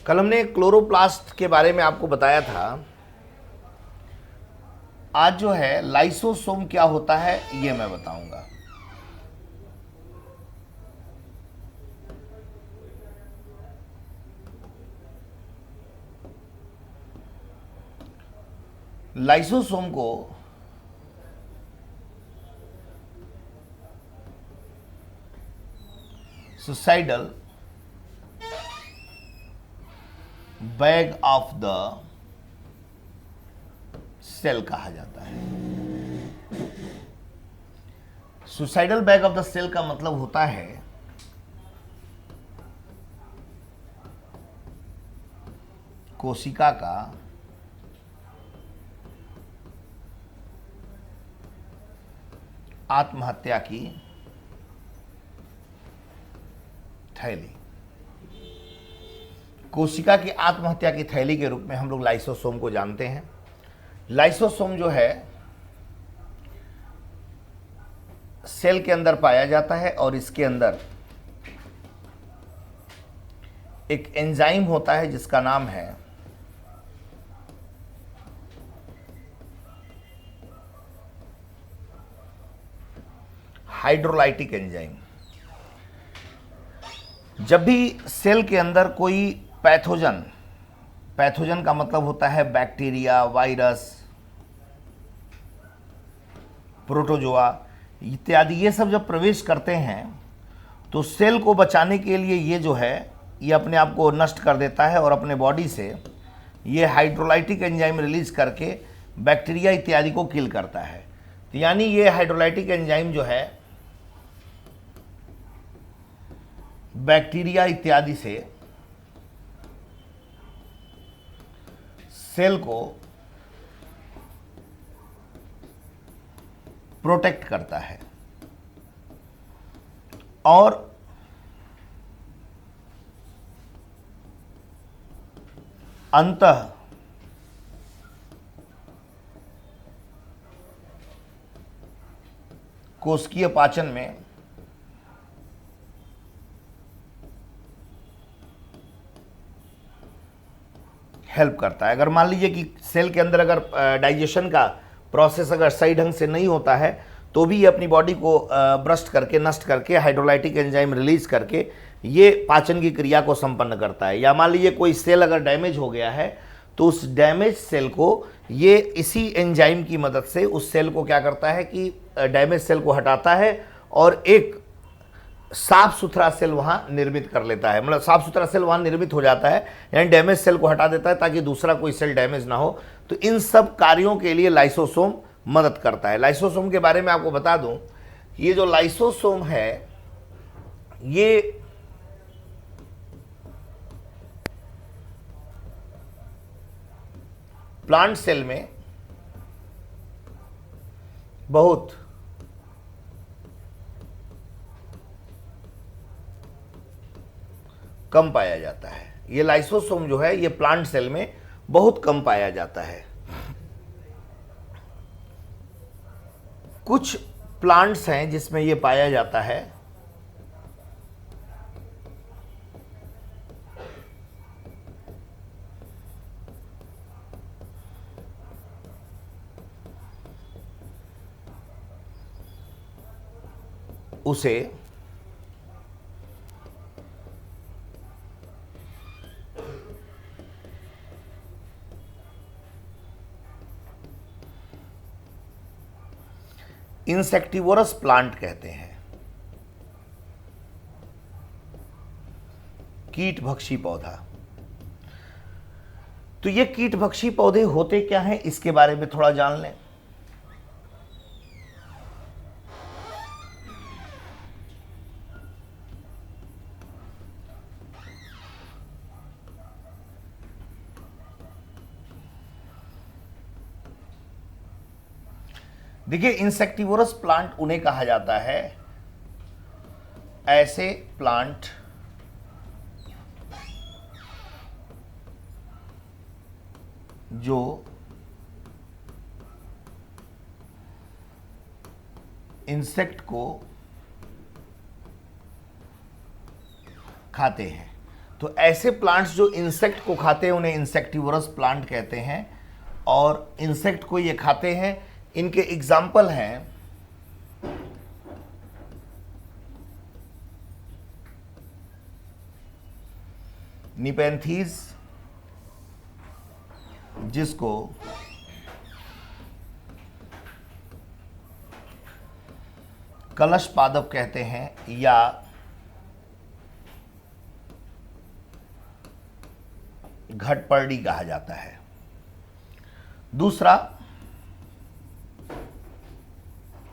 कल हमने क्लोरोप्लास्ट के बारे में आपको बताया था। आज जो है लाइसोसोम क्या होता है ये मैं बताऊंगा। लाइसोसोम को suicidal bag of the cell कहा जाता है। Suicidal bag of the cell का मतलब होता है कोशिका का आत्महत्या की थैली। कोशिका की आत्महत्या की थैली के रूप में हम लोग लाइसोसोम को जानते हैं। लाइसोसोम जो है सेल के अंदर पाया जाता है और इसके अंदर एक एंजाइम होता है जिसका नाम है हाइड्रोलाइटिक एंजाइम। जब भी सेल के अंदर कोई पैथोजन, पैथोजन का मतलब होता है बैक्टीरिया, वायरस, प्रोटोजोआ इत्यादि, ये सब जब प्रवेश करते हैं तो सेल को बचाने के लिए ये जो है ये अपने आप को नष्ट कर देता है और अपने बॉडी से ये हाइड्रोलाइटिक एंजाइम रिलीज करके बैक्टीरिया इत्यादि को किल करता है। तो यानी ये हाइड्रोलाइटिक एंजाइम जो है बैक्टीरिया इत्यादि से सेल को प्रोटेक्ट करता है और अंतः कोशिकीय पाचन में हेल्प करता है। अगर मान लीजिए कि सेल के अंदर अगर डाइजेशन का प्रोसेस अगर सही ढंग से नहीं होता है तो भी ये अपनी बॉडी को ब्रस्ट करके, नष्ट करके, हाइड्रोलाइटिक एंजाइम रिलीज करके ये पाचन की क्रिया को संपन्न करता है। या मान लीजिए कोई सेल अगर डैमेज हो गया है तो उस डैमेज सेल को ये इसी एंजाइम की मदद से उस सेल को क्या करता है कि डैमेज सेल को हटाता है और एक साफ सुथरा सेल वहां निर्मित कर लेता है। मतलब साफ सुथरा सेल वहां निर्मित हो जाता है, यानी डैमेज सेल को हटा देता है ताकि दूसरा कोई सेल डैमेज ना हो। तो इन सब कार्यों के लिए लाइसोसोम मदद करता है। लाइसोसोम के बारे में आपको बता दूं, ये जो लाइसोसोम है ये प्लांट सेल में बहुत कम पाया जाता है। ये लाइसोसोम जो है ये प्लांट सेल में बहुत कम पाया जाता है। कुछ प्लांट्स हैं जिसमें ये पाया जाता है। उसे इंसेक्टिवोरस प्लांट कहते हैं, कीटभक्षी पौधा। तो ये कीटभक्षी पौधे होते क्या हैं इसके बारे में थोड़ा जान लें। देखिए, इंसेक्टिवोरस प्लांट उन्हें कहा जाता है, ऐसे प्लांट जो इंसेक्ट को खाते हैं। तो ऐसे प्लांट्स जो इंसेक्ट को खाते हैं उन्हें इंसेक्टिवोरस प्लांट कहते हैं, और इंसेक्ट को ये खाते हैं। इनके एग्जाम्पल हैं निपेंथीज, जिसको कलश पादप कहते हैं या घटपर्डी कहा जाता है। दूसरा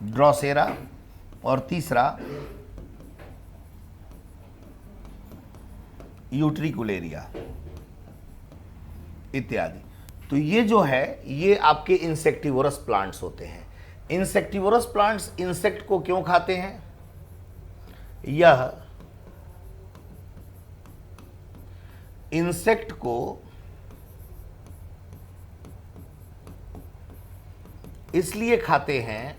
ड्रोसेरा, और तीसरा यूट्रिकुलेरिया इत्यादि। तो ये जो है ये आपके इंसेक्टिवोरस प्लांट्स होते हैं। इंसेक्टिवोरस प्लांट्स इंसेक्ट को क्यों खाते हैं? यह इंसेक्ट को इसलिए खाते हैं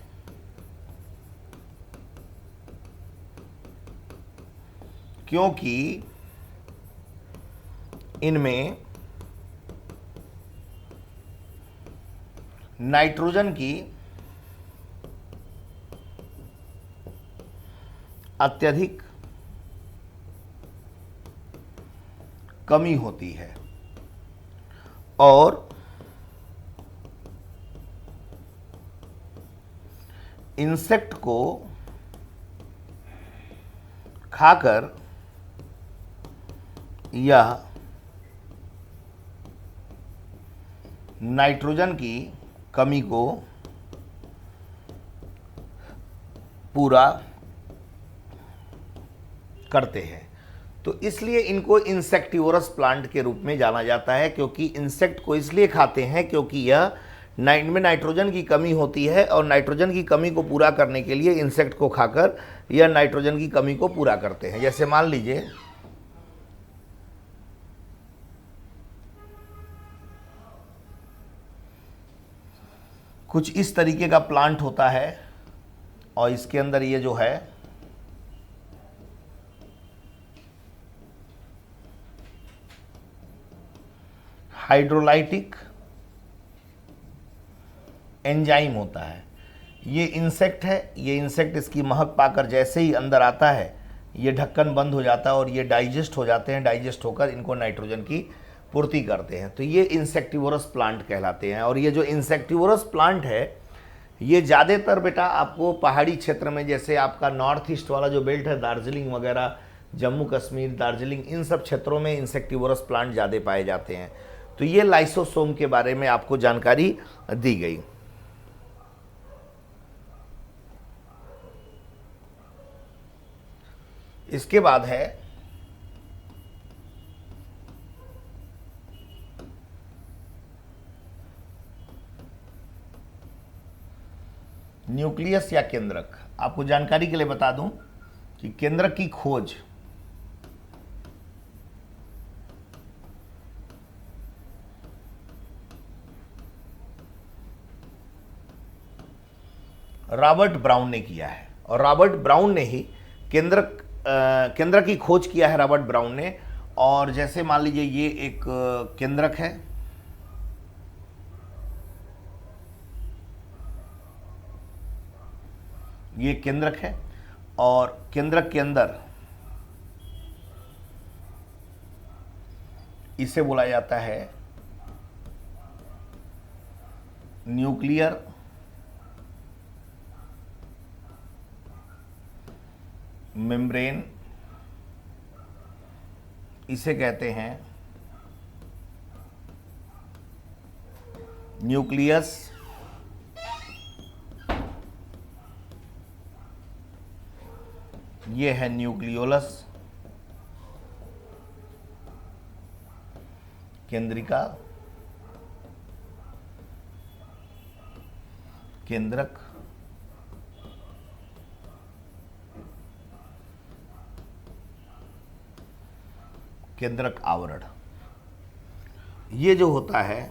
क्योंकि इनमें नाइट्रोजन की अत्यधिक कमी होती है और इंसेक्ट को खाकर यह नाइट्रोजन की कमी को पूरा करते हैं। तो इसलिए इनको इंसेक्टिवोरस प्लांट के रूप में जाना जाता है, क्योंकि इंसेक्ट को इसलिए खाते हैं क्योंकि यह में नाइट्रोजन की कमी होती है और नाइट्रोजन की कमी को पूरा करने के लिए इंसेक्ट को खाकर यह नाइट्रोजन की कमी को पूरा करते हैं। जैसे मान लीजिए कुछ इस तरीके का प्लांट होता है और इसके अंदर ये जो है हाइड्रोलाइटिक एंजाइम होता है। ये इंसेक्ट है, ये इंसेक्ट इसकी महक पाकर जैसे ही अंदर आता है ये ढक्कन बंद हो जाता है और ये डाइजेस्ट हो जाते हैं। डाइजेस्ट होकर इनको नाइट्रोजन की पूर्ति करते हैं। तो ये इंसेक्टिवोरस प्लांट कहलाते हैं। और ये जो इंसेक्टिवोरस प्लांट है ये ज़्यादातर बेटा आपको पहाड़ी क्षेत्र में, जैसे आपका नॉर्थ ईस्ट वाला जो बेल्ट है, दार्जिलिंग वगैरह, जम्मू कश्मीर, दार्जिलिंग, इन सब क्षेत्रों में इंसेक्टिवोरस प्लांट ज़्यादा पाए जाते हैं। तो ये लाइसोसोम के बारे में आपको जानकारी दी गई। इसके बाद है न्यूक्लियस या केंद्रक। आपको जानकारी के लिए बता दूं कि केंद्रक की खोज रॉबर्ट ब्राउन ने किया है, और रॉबर्ट ब्राउन ने ही केंद्रक की खोज किया है, रॉबर्ट ब्राउन ने। और जैसे मान लीजिए ये एक केंद्रक है, ये केंद्रक है, और केंद्रक के अंदर इसे बोला जाता है न्यूक्लियर मेम्ब्रेन, इसे कहते हैं न्यूक्लियस ये है न्यूक्लियोलस, केंद्रिका, केंद्रक, केंद्रक आवरण। ये जो होता है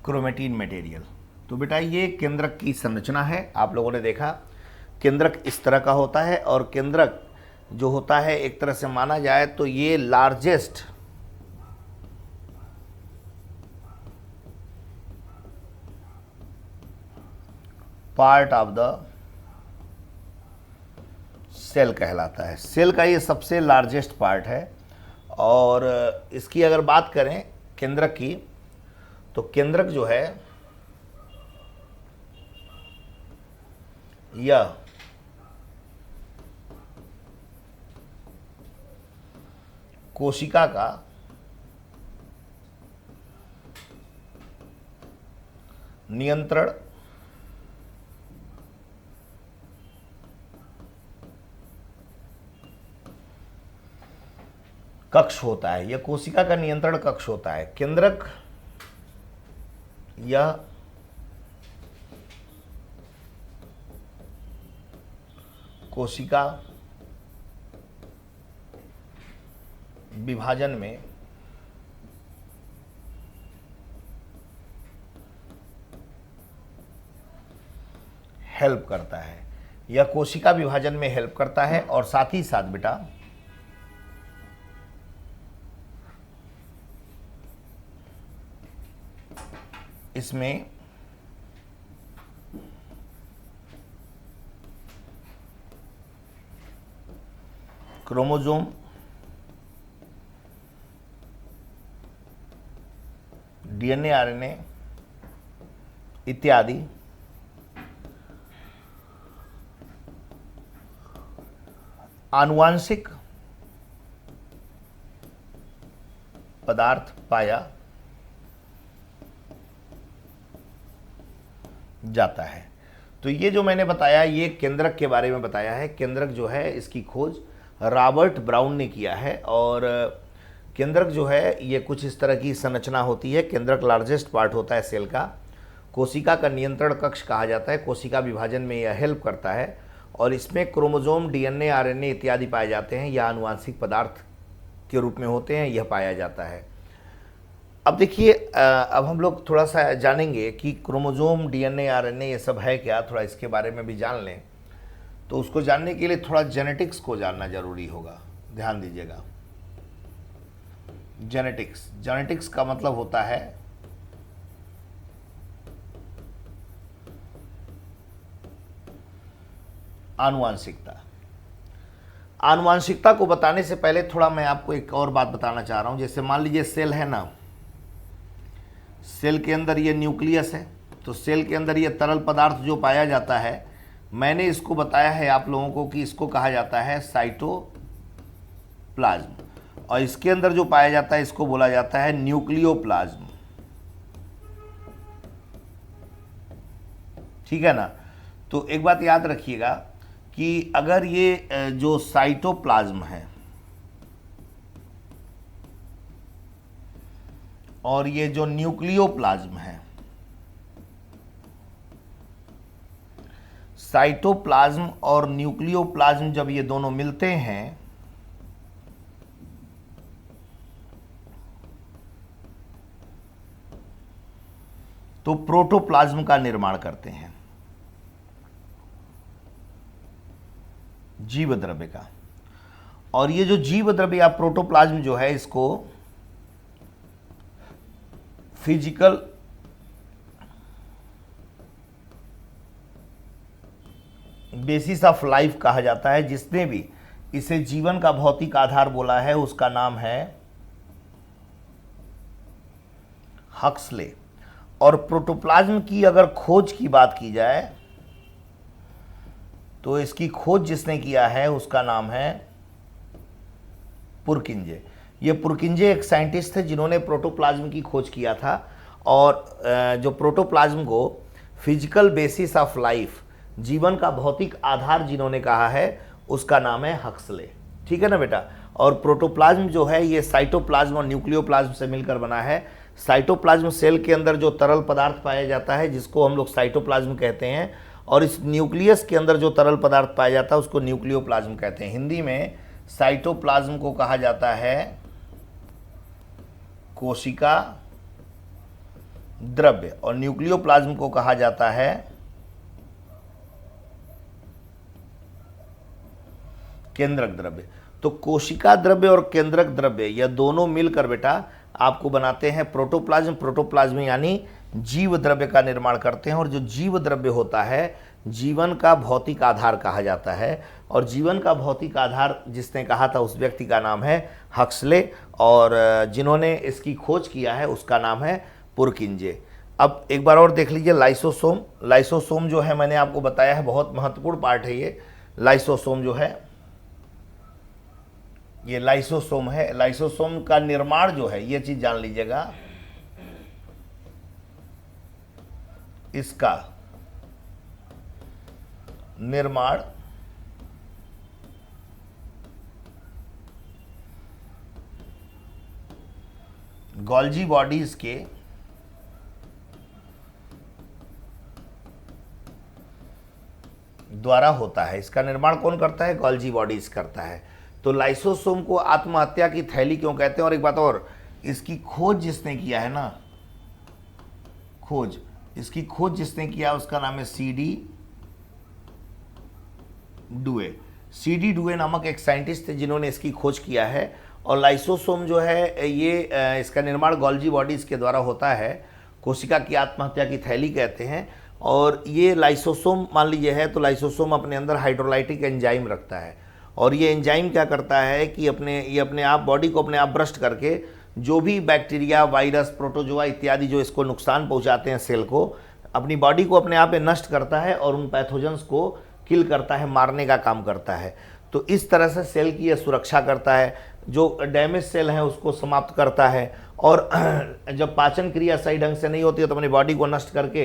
क्रोमेटिन मटेरियल। तो बेटा ये केंद्रक की संरचना है, आप लोगों ने देखा केंद्रक इस तरह का होता है, और केंद्रक जो होता है एक तरह से माना जाए तो ये largest part of the cell कहलाता है। सेल का ये सबसे लार्जेस्ट पार्ट है। और इसकी अगर बात करें केंद्रक की, तो केंद्रक जो है यह कोशिका का नियंत्रण कक्ष होता है। यह कोशिका का नियंत्रण कक्ष होता है। केंद्रक यह कोशिका विभाजन में हेल्प करता है। यह कोशिका विभाजन में हेल्प करता है, और साथ ही साथ बेटा इसमें क्रोमोसोम, डीएनए, आरएनए इत्यादि आनुवांशिक पदार्थ पाया जाता है। तो ये जो मैंने बताया ये केंद्रक के बारे में बताया है। केंद्रक जो है इसकी खोज रॉबर्ट ब्राउन ने किया है, और केंद्रक जो है ये कुछ इस तरह की संरचना होती है। केंद्रक लार्जेस्ट पार्ट होता है सेल का, कोशिका का नियंत्रण कक्ष कहा जाता है, कोशिका विभाजन में यह हेल्प करता है, और इसमें क्रोमोसोम, डीएनए, आरएनए इत्यादि पाए जाते हैं। यह आनुवांशिक पदार्थ के रूप में होते हैं, यह पाया जाता है। अब देखिए, अब हम लोग थोड़ा सा जानेंगे कि क्रोमोसोम, डीएनए, आरएनए ये सब है क्या, थोड़ा इसके बारे में भी जान लें। तो उसको जानने के लिए थोड़ा जेनेटिक्स को जानना जरूरी होगा। ध्यान दीजिएगा, जेनेटिक्स का मतलब होता है आनुवांशिकता। आनुवांशिकता को बताने से पहले थोड़ा मैं आपको एक और बात बताना चाह रहा हूं। जैसे मान लीजिए सेल है ना, सेल के अंदर ये न्यूक्लियस है, तो सेल के अंदर ये तरल पदार्थ जो पाया जाता है, मैंने इसको बताया है आप लोगों को कि इसको कहा जाता है साइटोप्लाज्म, और इसके अंदर जो पाया जाता है इसको बोला जाता है न्यूक्लियोप्लाज्म। ठीक है ना। तो एक बात याद रखिएगा कि अगर ये जो साइटोप्लाज्म है और ये जो न्यूक्लियोप्लाज्म है, साइटोप्लाज्म और न्यूक्लियोप्लाज्म जब ये दोनों मिलते हैं तो प्रोटोप्लाज्म का निर्माण करते हैं, जीव द्रव्य का। और ये जो जीव द्रव्य या प्रोटोप्लाज्म जो है इसको फिजिकल बेसिस ऑफ लाइफ कहा जाता है। जिसने भी इसे जीवन का भौतिक आधार बोला है उसका नाम है हक्सले। और प्रोटोप्लाज्म की अगर खोज की बात की जाए तो इसकी खोज जिसने किया है उसका नाम है पुरकिंजे। ये पुरकिंजे एक साइंटिस्ट थे जिन्होंने प्रोटोप्लाज्म की खोज किया था, और जो प्रोटोप्लाज्म को फिजिकल बेसिस ऑफ लाइफ, जीवन का भौतिक आधार जिन्होंने कहा है उसका नाम है हक्सले। ठीक है ना बेटा। और प्रोटोप्लाज्म जो है ये साइटोप्लाज्म और न्यूक्लियोप्लाज्म से मिलकर बना है। साइटोप्लाज्म सेल के अंदर जो तरल पदार्थ पाया जाता है जिसको हम लोग साइटोप्लाज्म कहते हैं, और इस न्यूक्लियस के अंदर जो तरल पदार्थ पाया जाता है उसको न्यूक्लियोप्लाज्म कहते हैं। हिंदी में साइटोप्लाज्म को कहा जाता है कोशिका द्रव्य, और न्यूक्लियोप्लाज्म को कहा जाता है केंद्रक द्रव्य। तो कोशिका द्रव्य और केंद्रक द्रव्य यह दोनों मिलकर बेटा आपको बनाते हैं प्रोटोप्लाज्म। प्रोटोप्लाज्म यानी जीव द्रव्य का निर्माण करते हैं, और जो जीव द्रव्य होता है जीवन का भौतिक आधार कहा जाता है। और जीवन का भौतिक आधार जिसने कहा था उस व्यक्ति का नाम है हक्सले, और जिन्होंने इसकी खोज किया है उसका नाम है पुरकिंजे। अब एक बार और देख लीजिए लाइसोसोम। लाइसोसोम जो है मैंने आपको बताया है बहुत महत्वपूर्ण पार्ट है ये। लाइसोसोम जो है ये लाइसोसोम है। लाइसोसोम का निर्माण जो है ये चीज जान लीजिएगा, इसका निर्माण गोल्जी बॉडीज के द्वारा होता है। इसका निर्माण कौन करता है? गोल्जी बॉडीज करता है। तो लाइसोसोम को आत्महत्या की थैली क्यों कहते हैं? और एक बात और, इसकी खोज जिसने किया है ना, इसकी खोज जिसने किया उसका नाम है सीडी डुए। सीडी डुए नामक एक साइंटिस्ट थे जिन्होंने इसकी खोज किया है। और लाइसोसोम जो है ये इसका निर्माण गोल्जी बॉडीज के द्वारा होता है। कोशिका की आत्महत्या की थैली कहते हैं। और ये लाइसोसोम मान लीजिए है, तो लाइसोसोम अपने अंदर हाइड्रोलाइटिक एंजाइम रखता है। और ये एंजाइम क्या करता है कि ये अपने आप बॉडी को अपने आप ब्रस्ट करके जो भी बैक्टीरिया, वायरस, प्रोटोजोआ इत्यादि जो इसको नुकसान पहुंचाते हैं सेल को, अपनी बॉडी को अपने आप नष्ट करता है और उन पैथोजेंस को किल करता है, मारने का काम करता है। तो इस तरह से सेल की यह सुरक्षा करता है, जो डैमेज सेल हैं उसको समाप्त करता है। और जब पाचन क्रिया सही ढंग से नहीं होती है तो अपनी बॉडी को नष्ट करके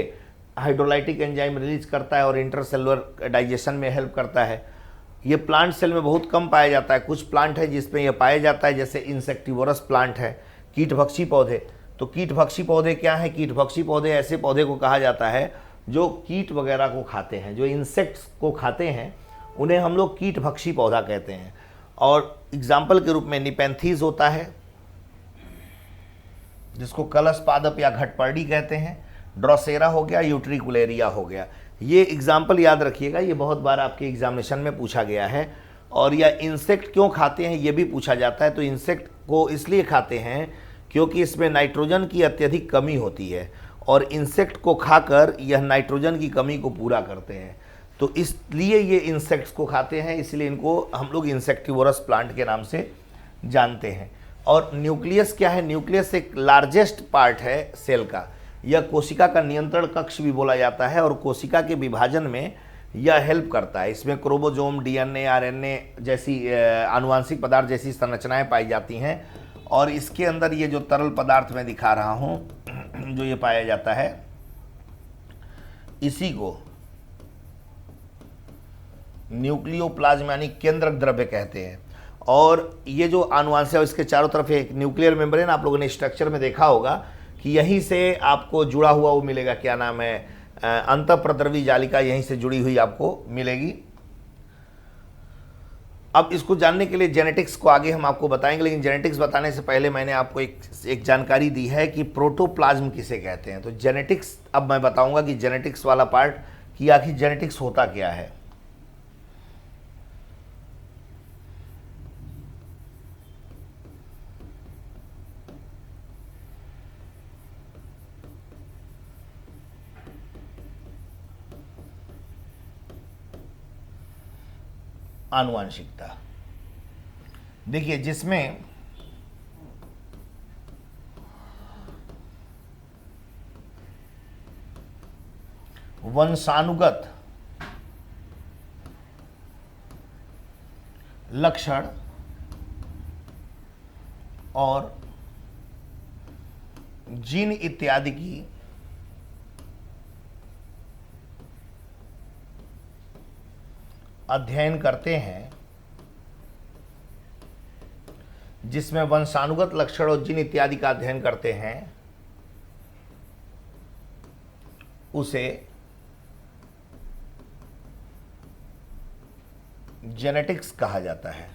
हाइड्रोलाइटिक एंजाइम रिलीज करता है और इंटरसेलुलर डाइजेशन में हेल्प करता है। ये प्लांट सेल में बहुत कम पाया जाता है। कुछ प्लांट है जिसमें यह पाया जाता है, जैसे इंसेक्टिवोरस प्लांट है, कीटभक्षी पौधे। तो कीटभक्षी पौधे क्या है? कीटभक्षी पौधे ऐसे पौधे को कहा जाता है जो कीट वगैरह को खाते हैं, जो इंसेक्ट्स को खाते हैं, उन्हें हम लोग कीटभक्षी पौधा कहते हैं। और एग्जाम्पल के रूप में निपेंथीज होता है जिसको कलश पादप या घटपर्डी कहते हैं, ड्रोसेरा हो गया, यूट्रिकुलेरिया हो गया। ये एग्जाम्पल याद रखिएगा, ये बहुत बार आपके एग्जामिनेशन में पूछा गया है। और यह इंसेक्ट क्यों खाते हैं ये भी पूछा जाता है। तो इंसेक्ट को इसलिए खाते हैं क्योंकि इसमें नाइट्रोजन की अत्यधिक कमी होती है, और इंसेक्ट को खाकर यह नाइट्रोजन की कमी को पूरा करते हैं। तो इसलिए ये इंसेक्ट्स को खाते हैं, इसलिए इनको हम लोग इंसेक्टिवोरस प्लांट के नाम से जानते हैं। और न्यूक्लियस क्या है? न्यूक्लियस एक लार्जेस्ट पार्ट है सेल का। यह कोशिका का नियंत्रण कक्ष भी बोला जाता है, और कोशिका के विभाजन में यह हेल्प करता है। इसमें क्रोमोसोम, डीएनए, आरएनए जैसी आनुवांशिक पदार्थ जैसी संरचनाएं पाई जाती हैं। और इसके अंदर ये जो तरल पदार्थ मैं दिखा रहा हूँ जो ये पाया जाता है, इसी को न्यूक्लियोप्लाज्म यानी केंद्रक द्रव्य कहते हैं। और ये जो आनुवांशिक, इसके चारों तरफ एक न्यूक्लियर मेम्ब्रेन आप लोगों ने स्ट्रक्चर में देखा होगा कि यहीं से आपको जुड़ा हुआ वो मिलेगा, क्या नाम है, अंतःप्रद्रवी जालिका यहीं से जुड़ी हुई आपको मिलेगी। अब इसको जानने के लिए जेनेटिक्स को आगे हम आपको बताएंगे, लेकिन जेनेटिक्स बताने से पहले मैंने आपको एक जानकारी दी है कि प्रोटोप्लाज्म किसे कहते हैं। तो जेनेटिक्स अब मैं बताऊंगा कि जेनेटिक्स वाला पार्ट कि आखिर जेनेटिक्स होता क्या है। आनुवांशिकता देखिए, जिसमें वंशानुगत लक्षण और जीन इत्यादि की अध्ययन करते हैं, जिसमें वंशानुगत लक्षण और जीन इत्यादि का अध्ययन करते हैं, उसे जेनेटिक्स कहा जाता है।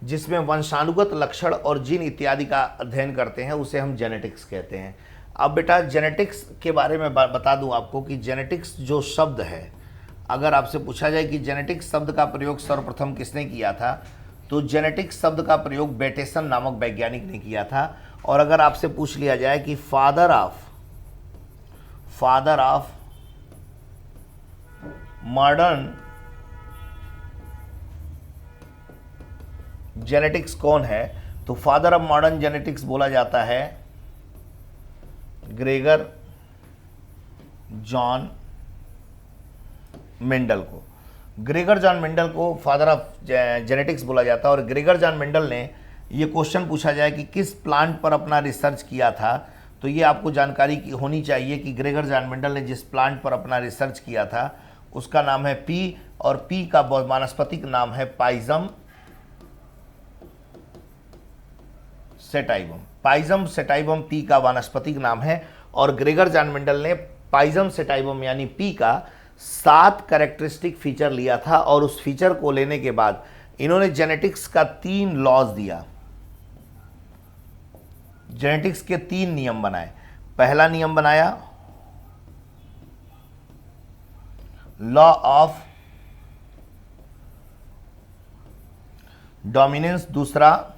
जिसमें वंशानुगत लक्षण और जीन इत्यादि का अध्ययन करते हैं, उसे हम जेनेटिक्स कहते हैं। अब बेटा जेनेटिक्स के बारे में बता दूं आपको कि जेनेटिक्स जो शब्द है, अगर आपसे पूछा जाए कि जेनेटिक्स शब्द का प्रयोग सर्वप्रथम किसने किया था, तो जेनेटिक्स शब्द का प्रयोग बेटेसन नामक वैज्ञानिक ने किया था। और अगर आपसे पूछ लिया जाए कि फादर ऑफ मॉडर्न जेनेटिक्स कौन है, तो फादर ऑफ मॉडर्न जेनेटिक्स बोला जाता है ग्रेगर जॉन मेंडल को। ग्रेगर जॉन मेंडल को फादर ऑफ जेनेटिक्स बोला जाता है। और ग्रेगर जॉन मेंडल ने ये क्वेश्चन पूछा जाए कि किस प्लांट पर अपना रिसर्च किया था, तो ये आपको जानकारी की होनी चाहिए कि ग्रेगर जॉन मेंडल ने जिस प्लांट पर अपना रिसर्च किया था उसका नाम है पी, और पी का वानस्पतिक नाम है पाइजम सेटाइवम। पाइजम सेटाइवम पी का वानस्पतिक नाम है। और ग्रेगर जॉन मेंडल ने पाइजम सेटाइवम यानी पी का 7 कैरेक्टरिस्टिक फीचर लिया था, और उस फीचर को लेने के बाद इन्होंने जेनेटिक्स का 3 लॉज दिया। जेनेटिक्स के 3 नियम बनाए। पहला नियम बनाया लॉ ऑफ डोमिनेंस, दूसरा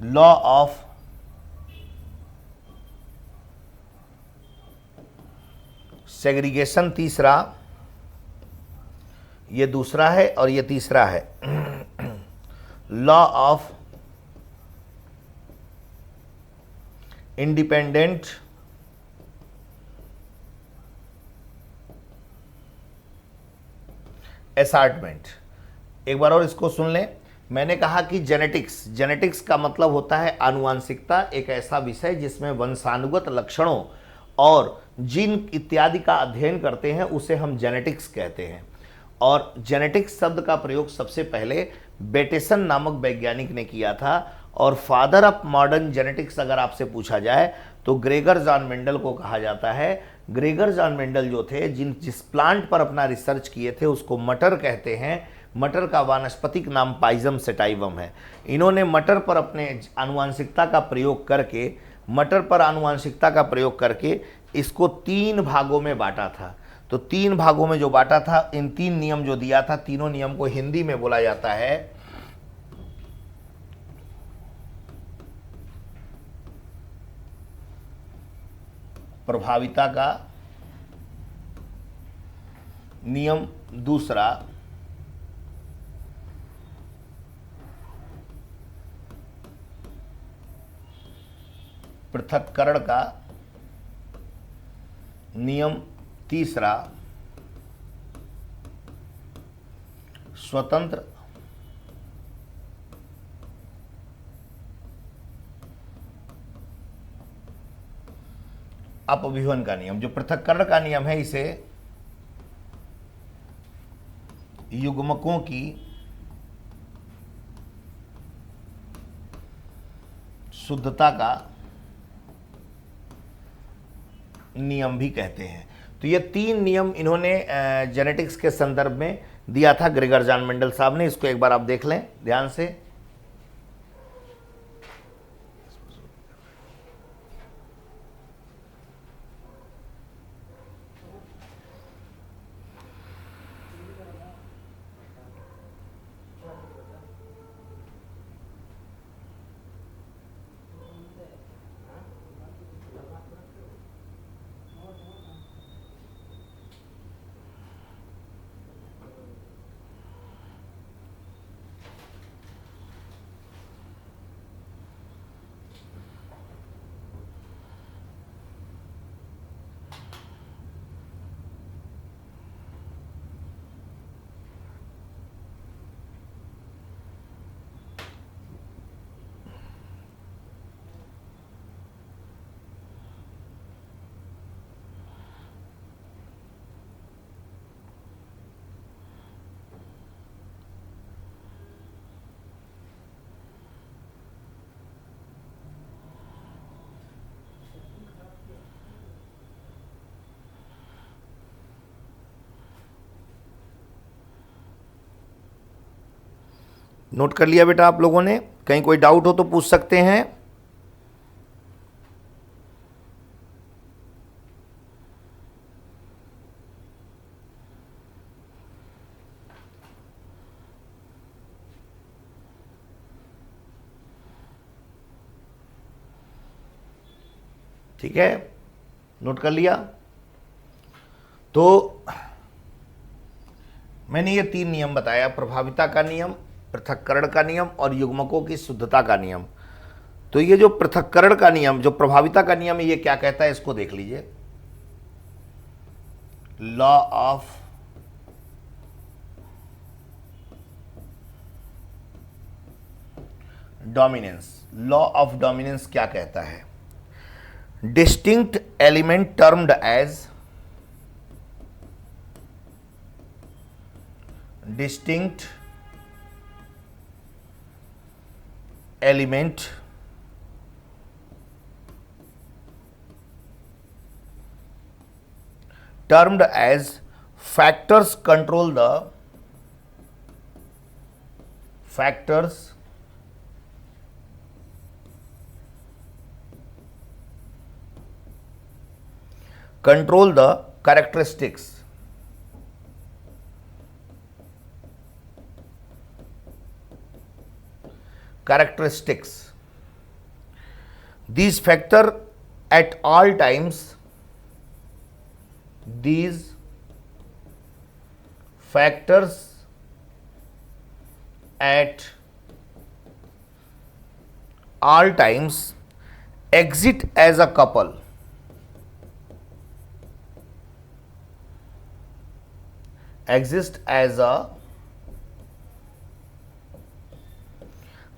लॉ ऑफ सेग्रीगेशन, तीसरा, ये दूसरा है और ये तीसरा है लॉ ऑफ इंडिपेंडेंट असॉर्टमेंट। एक बार और इसको सुन लें। मैंने कहा कि जेनेटिक्स का मतलब होता है आनुवांशिकता, एक ऐसा विषय जिसमें वंशानुगत लक्षणों और जीन इत्यादि का अध्ययन करते हैं, उसे हम जेनेटिक्स कहते हैं। और जेनेटिक्स शब्द का प्रयोग सबसे पहले बेटेसन नामक वैज्ञानिक ने किया था। और फादर ऑफ मॉडर्न जेनेटिक्स अगर आपसे पूछा जाए तो ग्रेगर जॉन मेंडल को कहा जाता है। ग्रेगर जॉन मेंडल जो थे, जिस प्लांट पर अपना रिसर्च किए थे उसको मटर कहते हैं। मटर का वानस्पतिक नाम पाइजम सेटाइवम है। इन्होंने मटर पर अपने आनुवांशिकता का प्रयोग करके इसको 3 भागों में बांटा था। तो 3 भागों में जो बांटा था, इन 3 नियम जो दिया था, तीनों नियम को हिंदी में बोला जाता है प्रभाविता का नियम, दूसरा पृथक्करण का नियम, तीसरा स्वतंत्र अपविभजन का नियम। जो पृथक्करण का नियम है, इसे युग्मकों की शुद्धता का नियम भी कहते हैं। तो ये 3 नियम इन्होंने जेनेटिक्स के संदर्भ में दिया था ग्रेगर जॉन मेंडल साहब ने। इसको एक बार आप देख लें ध्यान से। नोट कर लिया बेटा आप लोगों ने? कहीं कोई डाउट हो तो पूछ सकते हैं। ठीक है, नोट कर लिया? तो मैंने ये 3 नियम बताया, प्रभाविता का नियम, पृथक्करण का नियम और युग्मकों की शुद्धता का नियम। तो ये जो पृथक्करण का नियम, जो प्रभाविता का नियम है, ये क्या कहता है इसको देख लीजिए। Law of dominance. Law of dominance क्या कहता है? Distinct element termed as distinct element termed as factors control the characteristics these factors at all times exist as a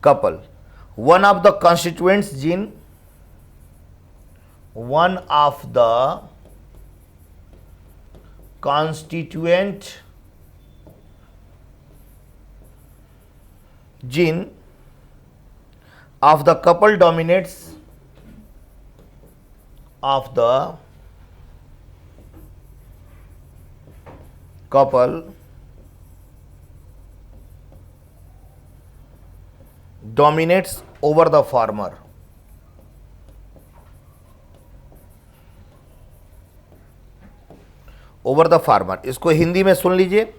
couple one of the constituent gene of the couple dominates over the farmer। Over the farmer, इसको हिंदी में सुन लीजिए।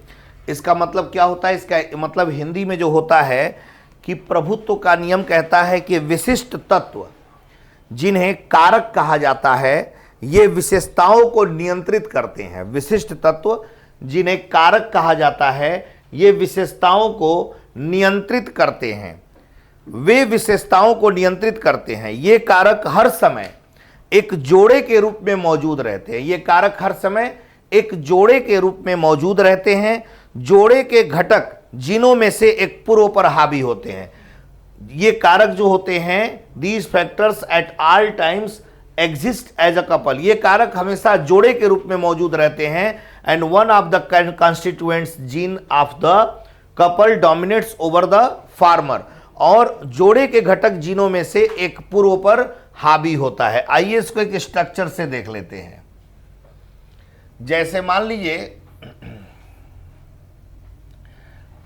इसका मतलब क्या होता है? इसका मतलब हिंदी में जो होता है कि प्रभुत्व का नियम कहता है कि विशिष्ट तत्व जिन्हें कारक कहा जाता है, ये विशेषताओं को नियंत्रित करते हैं। विशिष्ट तत्व जिन्हें कारक कहा जाता है, ये विशेषताओं को नियंत्रित करते हैं। वे विशेषताओं को नियंत्रित करते हैं। ये कारक हर समय एक जोड़े के रूप में मौजूद रहते हैं। ये कारक हर समय एक जोड़े के रूप में मौजूद रहते हैं। जोड़े के घटक जिनों में से एक पूर्व पर हावी होते हैं। ये कारक जो होते हैं, these factors at all times exist as a couple. ये कारक हमेशा जोड़े के रूप में मौजूद रहते हैं। And one of the constituents gene of the couple dominates over the farmer. और जोड़े के घटक जीनों में से एक पूर्व पर हावी होता है। आइए इसको एक स्ट्रक्चर से देख लेते हैं। जैसे मान लीजिए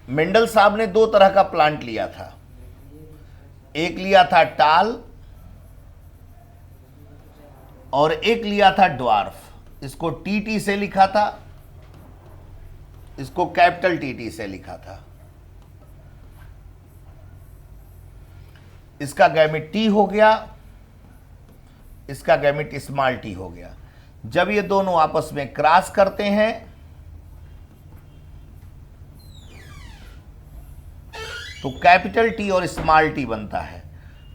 मेंडल साहब ने 2 तरह का प्लांट लिया था। एक लिया था टाल और एक लिया था ड्वार्फ। इसको टीटी से लिखा था, इसको कैपिटल टीटी से लिखा था। इसका गैमेट टी हो गया, इसका गैमेट स्मॉल टी हो गया। जब ये दोनों आपस में क्रॉस करते हैं तो कैपिटल टी और स्मॉल टी बनता है।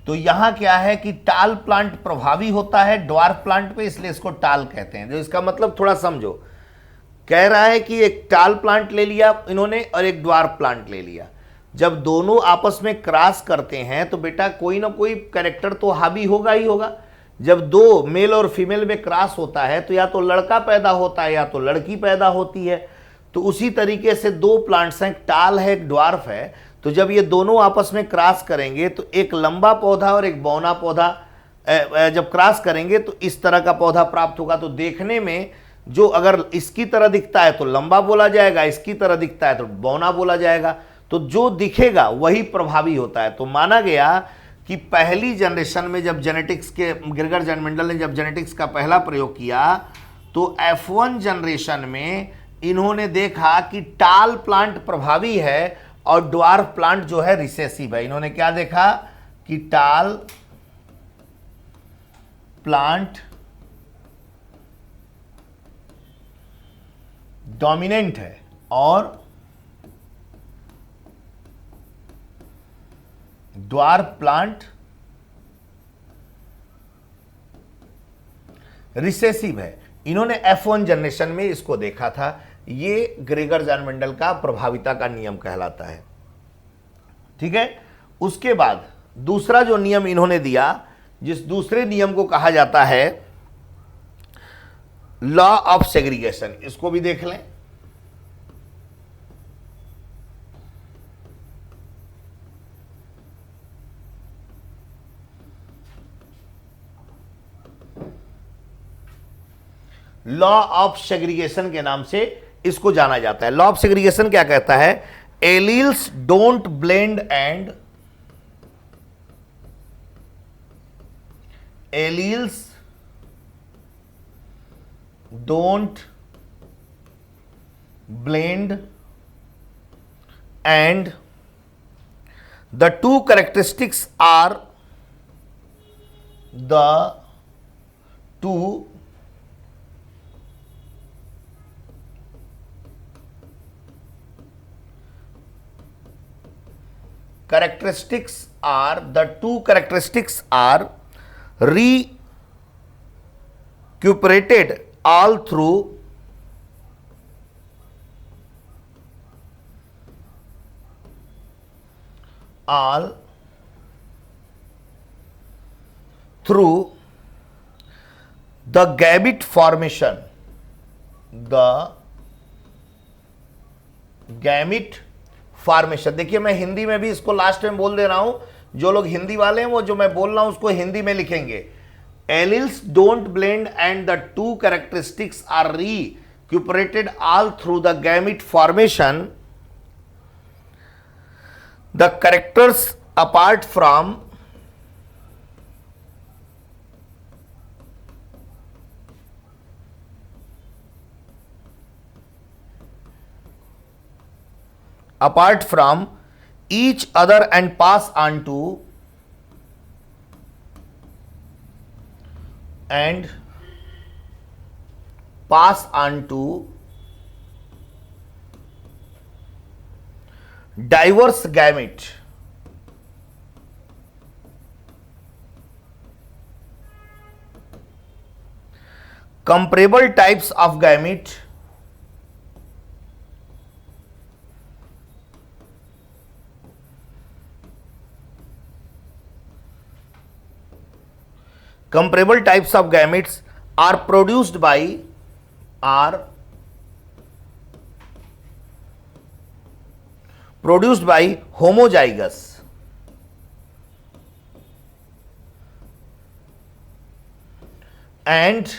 तो यहां क्या है कि टाल प्लांट प्रभावी होता है ड्वार्फ प्लांट पे, इसलिए इसको टाल कहते हैं। जो इसका मतलब थोड़ा समझो, कह रहा है कि एक टाल प्लांट ले लिया इन्होंने और एक ड्वार्फ प्लांट ले लिया। जब दोनों आपस में क्रॉस करते हैं तो बेटा कोई ना कोई कैरेक्टर तो हावी होगा ही होगा। जब 2 मेल और फीमेल में क्रॉस होता है तो या तो लड़का पैदा होता है या तो लड़की पैदा होती है। तो उसी तरीके से 2 प्लांट्स हैं, एक टाल है एक ड्वार्फ है। तो जब ये दोनों आपस में क्रॉस करेंगे तो एक लंबा पौधा और एक बौना पौधा जब क्रॉस करेंगे तो इस तरह का पौधा प्राप्त होगा। तो देखने में जो अगर इसकी तरह दिखता है तो लंबा बोला जाएगा, इसकी तरह दिखता है तो बौना बोला जाएगा। तो जो दिखेगा वही प्रभावी होता है। तो माना गया कि पहली जनरेशन में जब जेनेटिक्स के ग्रेगर जैनमेंडल ने जब जेनेटिक्स का पहला प्रयोग किया तो F1 जनरेशन में इन्होंने देखा कि टाल प्लांट प्रभावी है और ड्वार्फ प्लांट जो है रिसेसिव है। इन्होंने क्या देखा कि टाल प्लांट डोमिनेंट है और ड्वार्फ प्लांट रिसेसिव है। इन्होंने F1 जनरेशन में इसको देखा था। ये ग्रेगर जैनमेंडल का प्रभाविता का नियम कहलाता है। ठीक है, उसके बाद दूसरा जो नियम इन्होंने दिया, जिस दूसरे नियम को कहा जाता है लॉ ऑफ सेग्रीगेशन, इसको भी देख लें। लॉ ऑफ सेग्रीगेशन के नाम से इसको जाना जाता है। लॉ ऑफ सेग्रीगेशन क्या कहता है? Alleles don't blend and alleles don't blend and the two characteristics are the two characteristics are recuperated all through the gamete formation, देखिए मैं हिंदी में भी इसको लास्ट में बोल दे रहा हूं, जो लोग हिंदी वाले हैं वो जो मैं बोल रहा हूं उसको हिंदी में लिखेंगे। Alleles don't blend and the two characteristics are recuperated all through the gamete formation. The characters apart from each other and pass on to diverse gamete. Comparable types of gamete are produced by homozygous and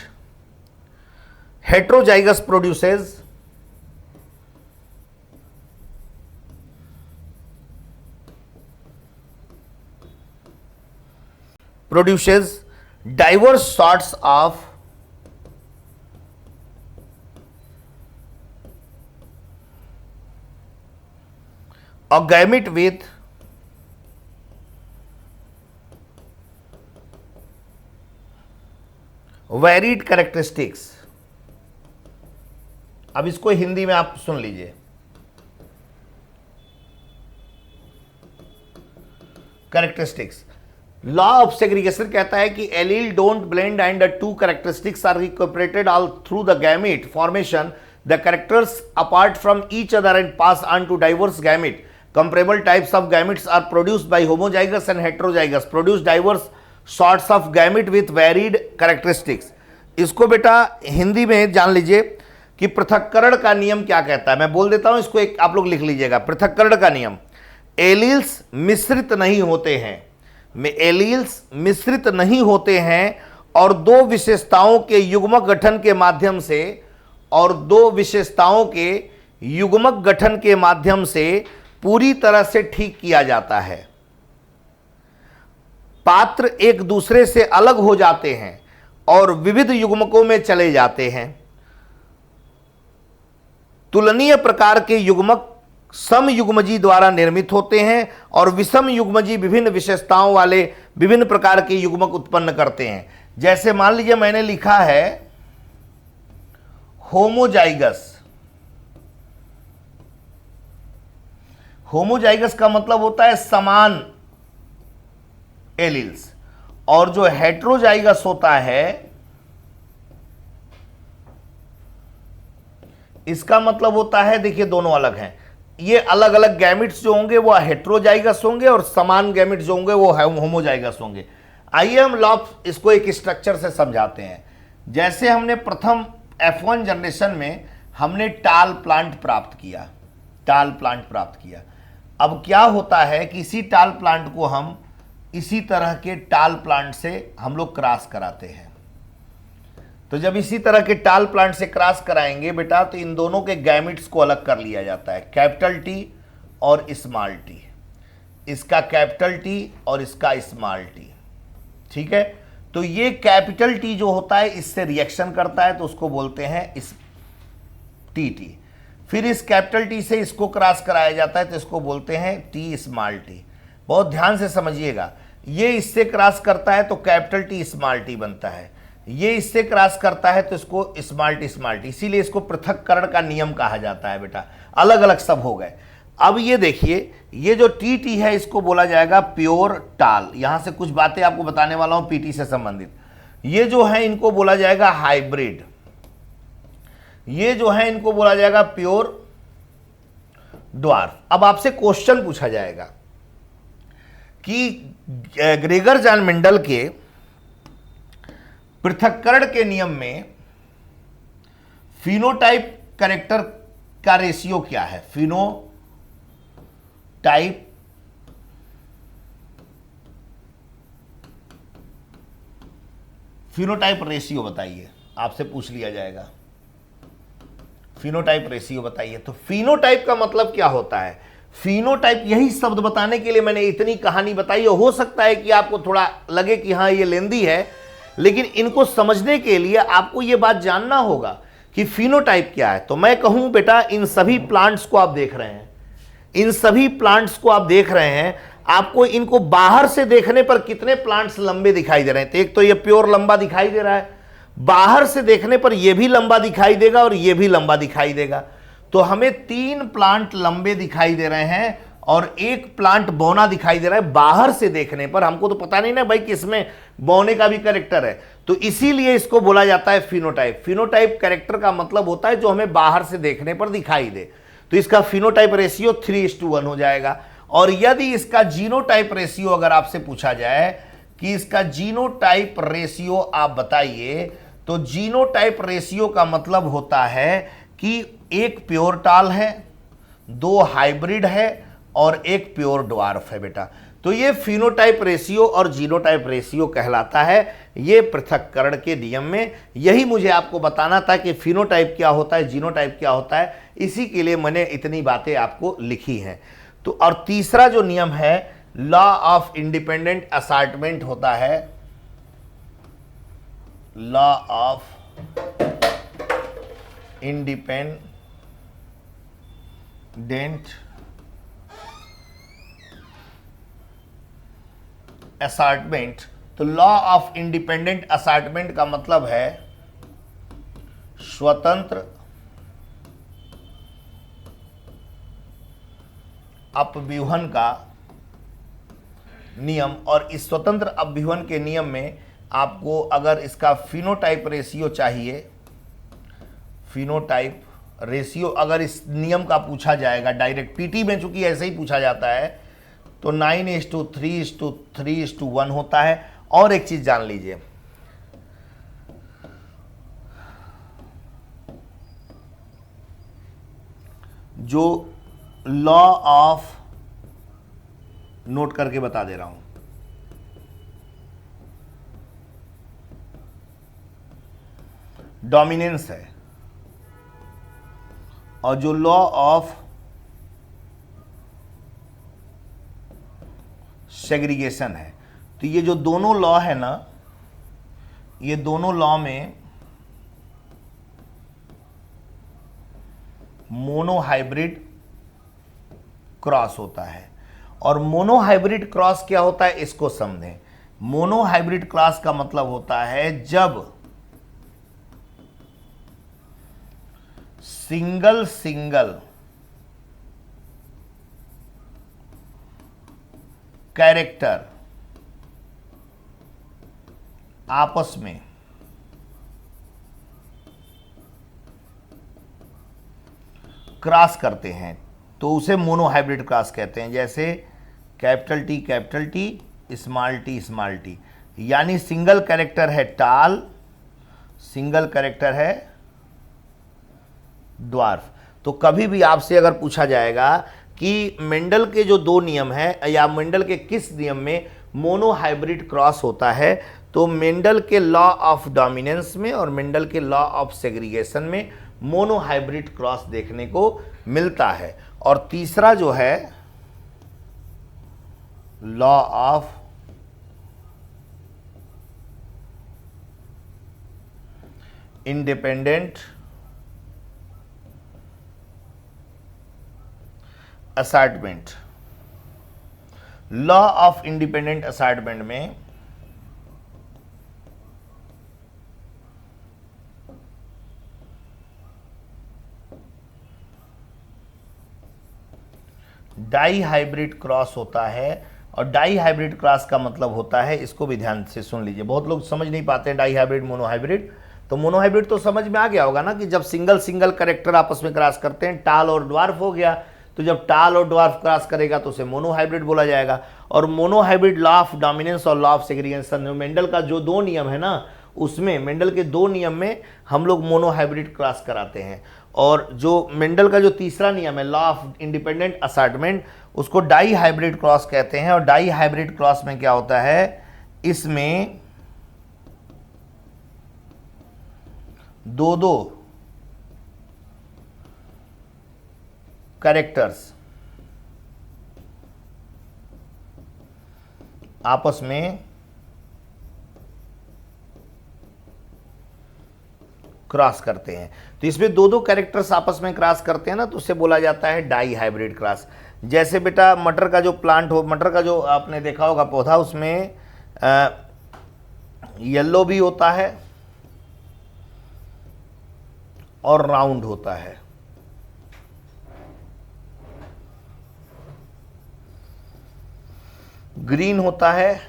heterozygous produces diverse sorts of a gamete with varied characteristics. अब इसको हिंदी में आप सुन लीजिए। Characteristics, law of segregation कहता है कि allele don't blend and the two characteristics are recuperated all through the gamete formation, the characters apart from each other and pass on to diverse gamete. Comparable types of gametes are produced by homozygous and heterozygous, produce diverse sorts of gamete with varied characteristics. इसको बेटा हिंदी में जान लीजिए कि पृथक्करण का नियम क्या कहता है। मैं बोल देता हूं, इसको एक आप लोग लिख लीजिएगा। पृथक्करण का नियम, एलील्स मिश्रित नहीं होते हैं और दो विशेषताओं के युग्मक गठन के माध्यम से पूरी तरह से ठीक किया जाता है। पात्र एक दूसरे से अलग हो जाते हैं और विविध युग्मकों में चले जाते हैं। तुलनीय प्रकार के युग्मक समयुग्मजी द्वारा निर्मित होते हैं और विषम युग्मजी विभिन्न विशेषताओं वाले विभिन्न प्रकार के युग्मक उत्पन्न करते हैं। जैसे मान लीजिए मैंने लिखा है होमोजाइगस। होमोजाइगस का मतलब होता है समान एलील्स, और जो हेट्रोजाइगस होता है इसका मतलब होता है, देखिए दोनों अलग हैं। ये अलग अलग गैमिट्स जो होंगे वो हेट्रोजाइगस होंगे और समान गैमिट्स जो होंगे वो होमोजाइगस होंगे। आइए हम लॉफ इसको एक स्ट्रक्चर से समझाते हैं। जैसे हमने प्रथम F1 जनरेशन में हमने टाल प्लांट प्राप्त किया, टाल प्लांट प्राप्त किया। अब क्या होता है कि इसी टाल प्लांट को हम इसी तरह के टाल प्लांट से हम लोग क्रॉस कराते हैं। तो जब इसी तरह के टाल प्लांट से क्रॉस कराएंगे बेटा, तो इन दोनों के गैमिट्स को अलग कर लिया जाता है, कैपिटल टी और स्मॉल टी। इसका कैपिटल टी और इसका स्मॉल टी, ठीक है। तो ये कैपिटल टी जो होता है इससे रिएक्शन करता है तो उसको बोलते हैं इस टी। फिर इस कैपिटल टी से इसको क्रॉस कराया जाता है तो इसको बोलते हैं टी स्मॉल टी। बहुत ध्यान से समझिएगा, ये इससे क्रॉस करता है तो कैपिटल टी स्मॉल टी बनता है, ये इससे क्रॉस करता है तो इसको स्मॉल टी, इसीलिए इसको पृथक्करण का नियम कहा जाता है बेटा। अलग अलग सब हो गए। अब ये देखिए, ये जो टी है इसको बोला जाएगा प्योर टाल। यहां से कुछ बातें आपको बताने वाला हूं पीटी से संबंधित। ये जो है इनको बोला जाएगा हाइब्रिड, ये जो है इनको बोला जाएगा प्योर ड्वार्फ। अब आपसे क्वेश्चन पूछा जाएगा कि ग्रेगर जॉन मेंडल के पृथक्करण के नियम में फिनोटाइप कैरेक्टर का रेशियो क्या है? फिनोटाइप रेशियो बताइए, आपसे पूछ लिया जाएगा। फिनोटाइप रेशियो बताइए। तो फिनोटाइप का मतलब क्या होता है? फिनोटाइप, यही शब्द बताने के लिए मैंने इतनी कहानी बताई। हो सकता है कि आपको थोड़ा लगे कि हाँ ये लेंदी है, लेकिन इनको समझने के लिए आपको ये बात जानना होगा कि फिनोटाइप क्या है। तो मैं कहूं बेटा, इन सभी प्लांट्स को आप देख रहे हैं, इन सभी प्लांट्स को आप देख रहे हैं, आपको इनको बाहर से देखने पर कितने प्लांट्स लंबे दिखाई दे रहे हैं? तो एक तो ये प्योर लंबा दिखाई दे रहा है, बाहर से देखने पर ये भी लंबा दिखाई देगा और ये भी लंबा दिखाई देगा। तो हमें 3 प्लांट लंबे दिखाई दे रहे हैं और 1 प्लांट बौना दिखाई दे रहा है। बाहर से देखने पर हमको तो पता नहीं ना भाई किसमें बौने का भी कैरेक्टर है, तो इसीलिए इसको बोला जाता है फिनोटाइप। फिनोटाइप कैरेक्टर का मतलब होता है जो हमें बाहर से देखने पर दिखाई दे। तो इसका फिनोटाइप रेशियो 3:1 हो जाएगा। और यदि इसका जीनोटाइप रेशियो अगर आपसे पूछा जाए कि इसका जीनोटाइप रेशियो आप बताइए, तो जीनोटाइप रेशियो का मतलब होता है कि 1 प्योर टाल है, 2 हाइब्रिड है और 1 प्योर ड्वार्फ है बेटा। तो ये फिनोटाइप रेशियो और जीनोटाइप रेशियो कहलाता है। ये पृथक्करण के नियम में यही मुझे आपको बताना था कि फिनोटाइप क्या होता है, जीनोटाइप क्या होता है। इसी के लिए मैंने इतनी बातें आपको लिखी हैं। तो और तीसरा जो नियम है लॉ ऑफ इंडिपेंडेंट असॉर्टमेंट होता है, लॉ ऑफ इंडिपेंडेंट असॉर्टमेंट। तो लॉ ऑफ इंडिपेंडेंट असॉर्टमेंट का मतलब है स्वतंत्र अपव्यूहन का नियम। और इस स्वतंत्र अपव्यूहन के नियम में आपको अगर इसका फिनोटाइप रेशियो चाहिए, फिनोटाइप रेशियो अगर इस नियम का पूछा जाएगा डायरेक्ट पीटी में, चूंकि ऐसे ही पूछा जाता है, तो 9:3:3:1 होता है। और एक चीज जान लीजिए, जो लॉ ऑफ, नोट करके बता दे रहा हूं, डोमिनेंस है, और जो लॉ ऑफ सेग्रीगेशन है। तो ये जो दोनों लॉ है ना, ये दोनों लॉ में मोनोहाइब्रिड क्रॉस होता है। और मोनोहाइब्रिड क्रॉस क्या होता है इसको समझें। मोनोहाइब्रिड क्रॉस का मतलब होता है जब सिंगल कैरेक्टर आपस में क्रॉस करते हैं तो उसे मोनोहाइब्रिड क्रॉस कहते हैं। जैसे कैपिटल टी स्मॉल टी, यानी सिंगल कैरेक्टर है टाल, सिंगल कैरेक्टर है ड्वार्फ। तो कभी भी आपसे अगर पूछा जाएगा कि मेंडल के जो दो नियम हैं या मेंडल के किस नियम में मोनोहाइब्रिड क्रॉस होता है, तो मेंडल के लॉ ऑफ डोमिनेंस में और मेंडल के लॉ ऑफ सेग्रीगेशन में मोनोहाइब्रिड क्रॉस देखने को मिलता है। और तीसरा जो है law of independent assortment. Law of independent assortment में डाई हाइब्रिड क्रॉस होता है। और डाई हाइब्रिड क्रॉस का मतलब होता है, इसको भी ध्यान से सुन लीजिए, बहुत लोग समझ नहीं पाते हैं डाई हाइब्रिड मोनोहाइब्रिड। तो मोनोहाइब्रिड तो समझ में आ गया होगा ना कि जब सिंगल कैरेक्टर आपस में क्रॉस करते हैं, टाल और ड्वार्फ हो गया, तो जब टाल और ड्वार्फ क्रॉस करेगा तो उसे मोनोहाइब्रिड बोला जाएगा। और मोनोहाइब्रिड लॉ ऑफ डोमिनेंस और लॉ ऑफ सेग्रीगेशन, मेंडल का जो दो नियम है ना, उसमें मेंडल के दो नियम में हम लोग मोनोहाइब्रिड क्रॉस कराते हैं। और जो मेंडल का जो तीसरा नियम है लॉ ऑफ इंडिपेंडेंट असॉर्टमेंट, उसको डाई हाइब्रिड क्रॉस कहते हैं। और डाई हाइब्रिड क्रॉस में क्या होता है, इसमें दो कैरेक्टर्स आपस में क्रॉस करते हैं। तो इसमें दो कैरेक्टर्स आपस में क्रॉस करते हैं ना, तो उसे बोला जाता है डाई हाइब्रिड क्रॉस। जैसे बेटा मटर का जो प्लांट हो, मटर का जो आपने देखा होगा पौधा, उसमें येलो भी होता है और राउंड होता है। ग्रीन होता है,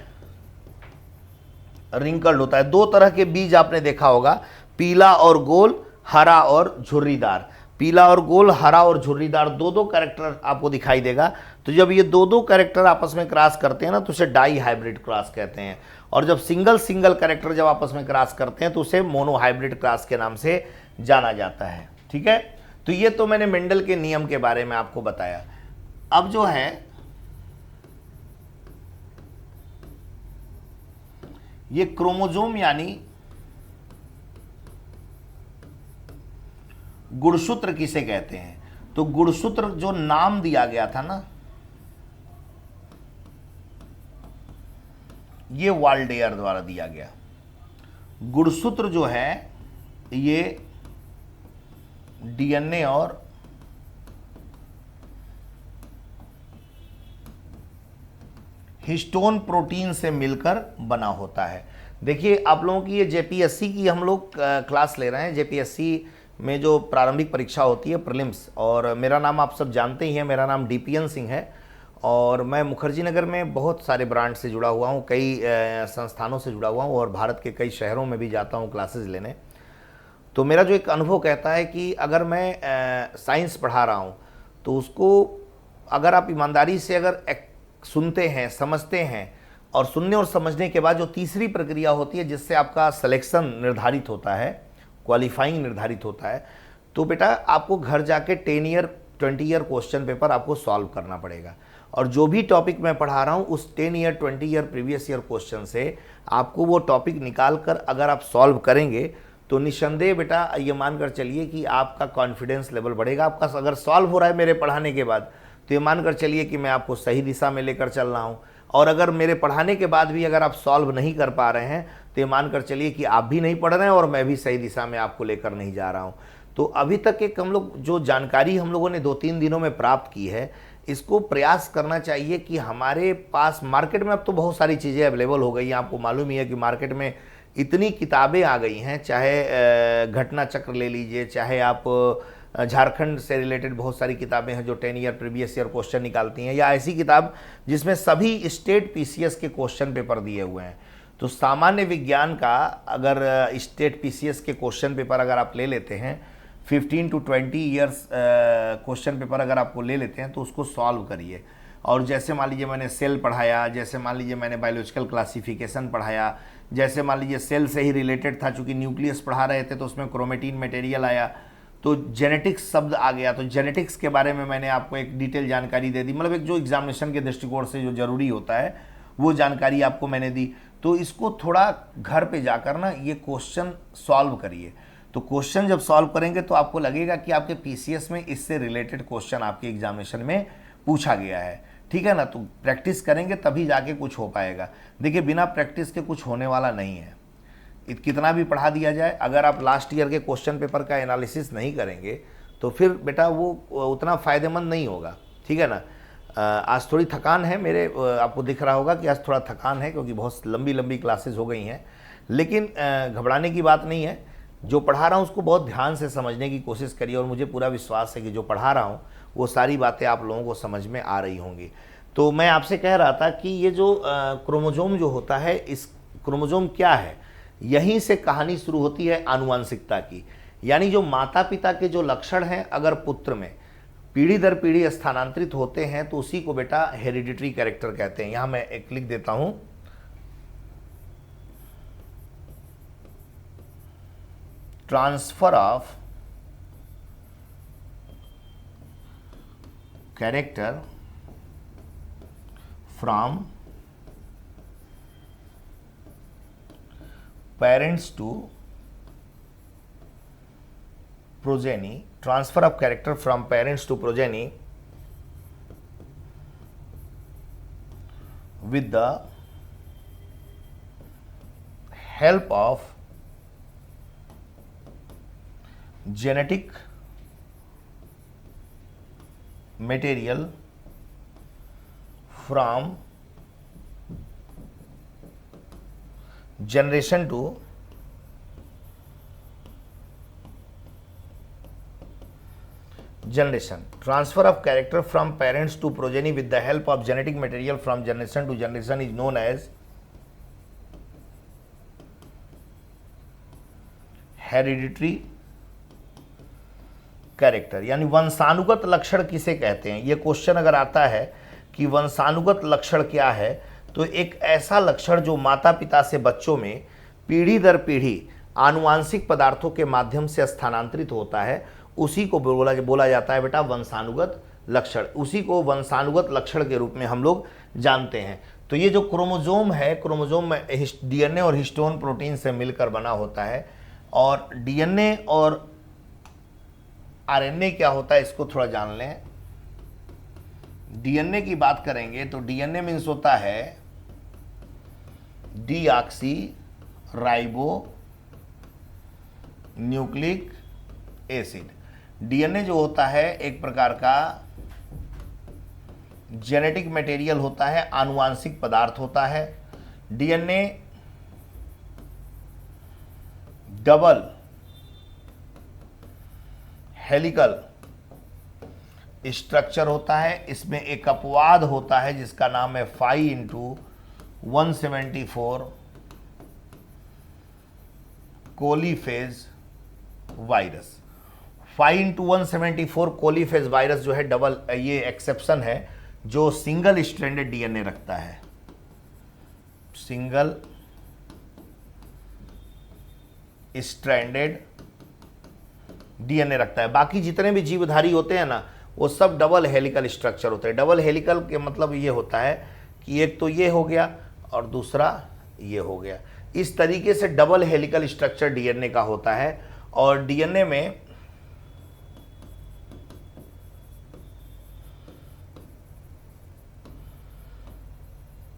रिंकल्ड होता है। दो तरह के बीज आपने देखा होगा, पीला और गोल, हरा और झुर्रीदार। पीला और गोल, हरा और झुर्रीदार, दो कैरेक्टर आपको दिखाई देगा। तो जब ये दो कैरेक्टर आपस में क्रॉस करते हैं ना, तो उसे डाई हाइब्रिड क्रॉस कहते हैं। और जब सिंगल कैरेक्टर जब आपस में क्रॉस करते हैं तो उसे मोनोहाइब्रिड क्रॉस के नाम से जाना जाता है। ठीक है, तो ये तो मैंने मेंडल के नियम के बारे में आपको बताया। अब जो है ये क्रोमोसोम यानी गुणसूत्र किसे कहते हैं, तो गुणसूत्र जो नाम दिया गया था ना, ये वाल्डेयर द्वारा दिया गया। गुणसूत्र जो है ये डीएनए और हिस्टोन प्रोटीन से मिलकर बना होता है। देखिए आप लोगों की ये जेपीएससी की हम लोग क्लास ले रहे हैं। जेपीएससी में जो प्रारंभिक परीक्षा होती है प्रीलिम्स, और मेरा नाम आप सब जानते ही हैं, मेरा नाम डीपीएन सिंह है और मैं मुखर्जी नगर में बहुत सारे ब्रांड से जुड़ा हुआ हूँ, कई संस्थानों से जुड़ा हुआ हूँ और भारत के कई शहरों में भी जाता हूँ क्लासेस लेने। तो मेरा जो एक अनुभव कहता है कि अगर मैं साइंस पढ़ा रहा हूँ तो उसको अगर आप ईमानदारी से अगर सुनते हैं, समझते हैं, और सुनने और समझने के बाद जो तीसरी प्रक्रिया होती है जिससे आपका सिलेक्शन निर्धारित होता है, क्वालिफाइंग निर्धारित होता है, तो बेटा आपको घर जाके 10 ईयर 20 ईयर क्वेश्चन पेपर आपको सॉल्व करना पड़ेगा। और जो भी टॉपिक मैं पढ़ा रहा हूँ उस 10 year 20 year previous year question से आपको वो टॉपिक निकाल कर अगर आप सॉल्व करेंगे तो निस्संदेह बेटा ये मानकर चलिए कि आपका कॉन्फिडेंस लेवल बढ़ेगा। आपका अगर सॉल्व हो रहा है मेरे पढ़ाने के बाद तो ये मानकर चलिए कि मैं आपको सही दिशा में लेकर चल रहा हूँ। और अगर मेरे पढ़ाने के बाद भी अगर आप सॉल्व नहीं कर पा रहे हैं तो ये मानकर चलिए कि आप भी नहीं पढ़ रहे हैं और मैं भी सही दिशा में आपको लेकर नहीं जा रहा हूँ। तो अभी तक एक हम लोग जो जानकारी हम लोगों ने 2-3 दिनों में प्राप्त की है, इसको प्रयास करना चाहिए कि हमारे पास मार्केट में अब तो बहुत सारी चीज़ें अवेलेबल हो गई हैं। आपको मालूम ही है कि मार्केट में इतनी किताबें आ गई हैं, चाहे घटना चक्र ले लीजिए, चाहे आप झारखंड से रिलेटेड बहुत सारी किताबें हैं जो 10 ईयर प्रीवियस ईयर क्वेश्चन निकालती हैं, या ऐसी किताब जिसमें सभी स्टेट पीसीएस के क्वेश्चन पेपर दिए हुए हैं। तो सामान्य विज्ञान का अगर स्टेट पीसीएस के क्वेश्चन पेपर अगर आप ले लेते हैं, 15 to 20 ईयर्स क्वेश्चन पेपर अगर आपको ले लेते हैं तो उसको सॉल्व करिए। और जैसे मान लीजिए मैंने सेल पढ़ाया, जैसे मान लीजिए मैंने बायोलॉजिकल क्लासिफिकेशन पढ़ाया, जैसे मान लीजिए सेल से ही रिलेटेड था, चूँकि न्यूक्लियस पढ़ा रहे थे तो उसमें क्रोमेटिन मटेरियल आया, तो जेनेटिक्स शब्द आ गया, तो जेनेटिक्स के बारे में मैंने आपको एक डिटेल जानकारी दे दी, मतलब एक जो एग्जामिनेशन के दृष्टिकोण से जो जरूरी होता है वो जानकारी आपको मैंने दी। तो इसको थोड़ा घर पे जाकर ना ये क्वेश्चन सॉल्व करिए। तो क्वेश्चन जब सॉल्व करेंगे तो आपको लगेगा कि आपके पीसीएस में इससे रिलेटेड क्वेश्चन आपके एग्जामिनेशन में पूछा गया है, ठीक है ना। तो प्रैक्टिस करेंगे तभी जाके कुछ हो पाएगा। देखिए बिना प्रैक्टिस के कुछ होने वाला नहीं है। कितना भी पढ़ा दिया जाए, अगर आप लास्ट ईयर के क्वेश्चन पेपर का एनालिसिस नहीं करेंगे तो फिर बेटा वो उतना फ़ायदेमंद नहीं होगा, ठीक है ना। आज थोड़ी थकान है मेरे, आपको दिख रहा होगा कि आज थोड़ा थकान है क्योंकि बहुत लंबी लंबी क्लासेस हो गई हैं, लेकिन घबराने की बात नहीं है। जो पढ़ा रहा हूँ उसको बहुत ध्यान से समझने की कोशिश करिए और मुझे पूरा विश्वास है कि जो पढ़ा रहा हूँ वो सारी बातें आप लोगों को समझ में आ रही होंगी। तो मैं आपसे कह रहा था कि ये जो क्रोमोजोम जो होता है, इस क्रोमोजोम क्या है, यहीं से कहानी शुरू होती है आनुवंशिकता की। यानी जो माता पिता के जो लक्षण हैं अगर पुत्र में पीढ़ी दर पीढ़ी स्थानांतरित होते हैं तो उसी को बेटा हेरिडिटरी कैरेक्टर कहते हैं। यहां मैं एक लिख देता हूं, transfer of character from parents to progeny, transfer of character from parents to progeny with the help of genetic material from generation to generation. Transfer of character from parents to progeny with the help of genetic material from generation to generation is known as hereditary character. यानी वंशानुगत लक्षण किसे कहते हैं। ये question अगर आता है कि वंशानुगत लक्षण क्या है, तो एक ऐसा लक्षण जो माता पिता से बच्चों में पीढ़ी दर पीढ़ी आनुवांशिक पदार्थों के माध्यम से स्थानांतरित होता है, उसी को बोला जाता है बेटा वंशानुगत लक्षण। उसी को वंशानुगत लक्षण के रूप में हम लोग जानते हैं। तो ये जो क्रोमोजोम है, क्रोमोजोम में डीएनए और हिस्टोन प्रोटीन से मिलकर बना होता है। और डीएनए और आरएनए क्या होता है इसको थोड़ा जान लें। डीएनए की बात करेंगे तो डीएनए मीन्स होता है deoxy ribo nucleic acid. DNA जो होता है एक प्रकार का जेनेटिक मटेरियल होता है, आनुवांशिक पदार्थ होता है। डीएनए डबल हेलिकल स्ट्रक्चर होता है। इसमें एक अपवाद होता है जिसका नाम है 5x174 कोलीफेज वायरस। 5x174 कोलीफेज वायरस जो है डबल, ये एक्सेप्शन है जो सिंगल स्ट्रैंडेड डीएनए रखता है, सिंगल स्ट्रैंडेड डीएनए रखता है। बाकी जितने भी जीवधारी होते हैं ना वो सब डबल हेलिकल स्ट्रक्चर होते हैं। डबल हेलिकल के मतलब ये होता है कि एक तो ये हो गया और दूसरा ये हो गया। इस तरीके से डबल हेलिकल स्ट्रक्चर डीएनए का होता है। और डीएनए में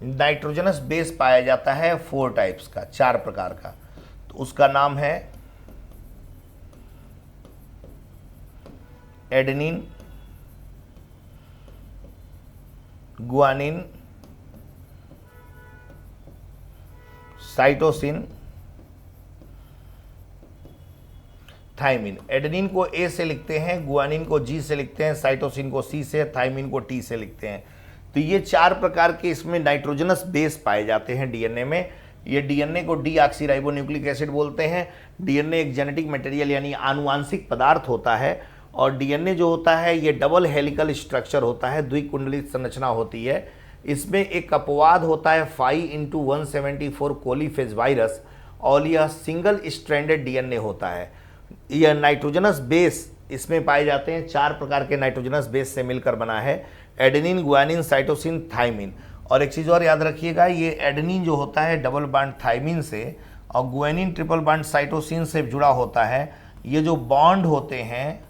नाइट्रोजनस बेस पाया जाता है 4 टाइप्स का, 4 प्रकार का। तो उसका नाम है adenine, guanine, cytosine, thymine. Adenine को ए से लिखते हैं, गुआनिन को जी से लिखते हैं, साइटोसिन को सी से, थाइमिन को टी से लिखते हैं। तो ये 4 प्रकार के इसमें नाइट्रोजनस बेस पाए जाते हैं डीएनए में। ये डीएनए को डीऑक्सीराइबोन्यूक्लिक एसिड बोलते हैं। डीएनए एक जेनेटिक मटेरियल यानी आनुवांशिक पदार्थ होता है, और डीएनए जो होता है ये डबल हेलिकल स्ट्रक्चर होता है, द्विकुंडलित संरचना होती है। इसमें एक अपवाद होता है 5x174 कोलीफेज वायरस, और यह सिंगल स्ट्रैंडेड डीएनए होता है। यह नाइट्रोजनस बेस इसमें पाए जाते हैं, 4 प्रकार के नाइट्रोजनस बेस से मिलकर बना है, एडेनिन, गुआनिन, साइटोसिन, थाइमिन। और एक चीज़ और याद रखिएगा, ये एडेनिन जो होता है डबल बॉन्ड थाइमिन से, और गुआनिन ट्रिपल बॉन्ड साइटोसिन से जुड़ा होता है। ये जो बॉन्ड होते हैं,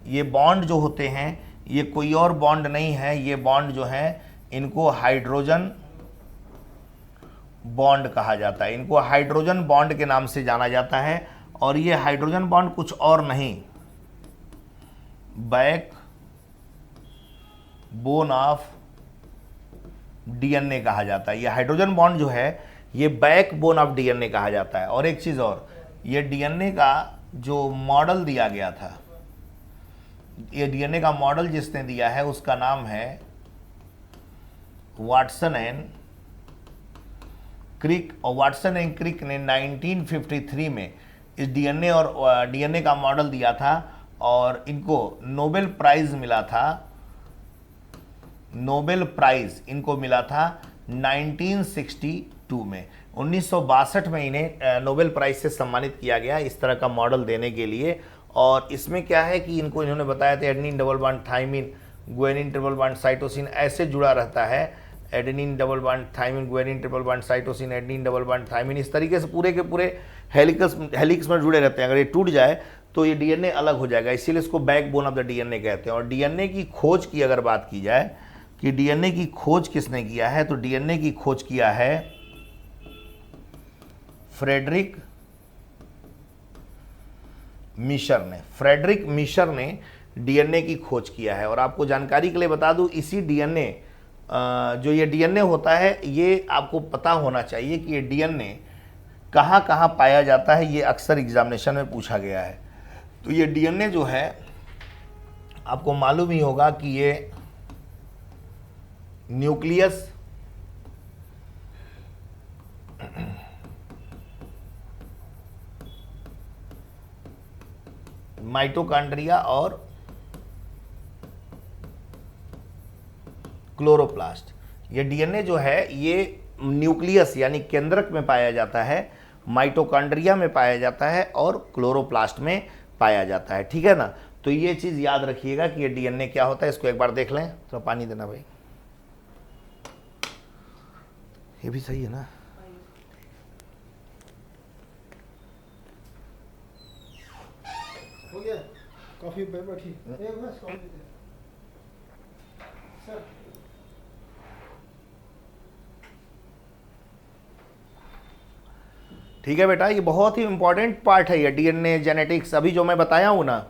ये बॉन्ड जो होते हैं, ये कोई और बॉन्ड नहीं है, ये बॉन्ड जो है इनको हाइड्रोजन बॉन्ड कहा जाता है। इनको हाइड्रोजन बॉन्ड के नाम से जाना जाता है, और ये हाइड्रोजन बॉन्ड कुछ और नहीं, बैक बोन ऑफ डीएनए कहा जाता है। ये हाइड्रोजन बॉन्ड जो है ये बैक बोन ऑफ डीएनए कहा जाता है। और एक चीज़ और, ये डीएनए का जो मॉडल दिया गया था, ये डीएनए का मॉडल जिसने दिया है उसका नाम है वाटसन एंड क्रिक। और वाटसन एंड क्रिक ने 1953 में इस डीएनए और डीएनए का मॉडल दिया था, और इनको नोबेल प्राइज मिला था। नोबेल प्राइज इनको मिला था 1962 में। 1962 में इन्हें नोबेल प्राइज से सम्मानित किया गया इस तरह का मॉडल देने के लिए। और इसमें क्या है कि इन्होंने बताया था adenine double bond thymine, guanine triple bond cytosine ऐसे जुड़ा रहता है। Adenine double bond thymine, guanine triple bond cytosine, adenine double bond thymine, इस तरीके से पूरे के पूरे हेलिक्स में जुड़े रहते हैं। अगर ये टूट जाए तो ये डीएनए अलग हो जाएगा, इसीलिए इसको बैकबोन ऑफ द डीएनए कहते हैं। और डीएनए की खोज की अगर बात की जाए कि डीएनए की खोज किसने किया है, तो डीएनए की खोज किया है फ्रेडरिक मिशर ने। फ्रेडरिक मिशर ने डीएनए की खोज किया है। और आपको जानकारी के लिए बता दूं, इसी डीएनए जो ये डीएनए होता है, ये आपको पता होना चाहिए कि ये डीएनए कहाँ कहाँ पाया जाता है। ये अक्सर एग्जामिनेशन में पूछा गया है। तो ये डीएनए जो है आपको मालूम ही होगा कि ये न्यूक्लियस, माइटोकॉन्ड्रिया और क्लोरोप्लास्ट, ये डीएनए जो है ये न्यूक्लियस यानी केंद्रक में पाया जाता है, माइटोकॉन्ड्रिया में पाया जाता है और क्लोरोप्लास्ट में पाया जाता है। ठीक है ना। तो ये चीज़ याद रखिएगा कि ये डीएनए क्या होता है। इसको एक बार देख लें। थोड़ा पानी देना भाई, ये भी सही है ना। हो गया कॉफी पे बैठी एक बस कॉफी दे सर। ठीक है बेटा, ये बहुत ही इंपॉर्टेंट पार्ट है ये डीएनए जेनेटिक्स। अभी जो मैं बताया हूँ ना,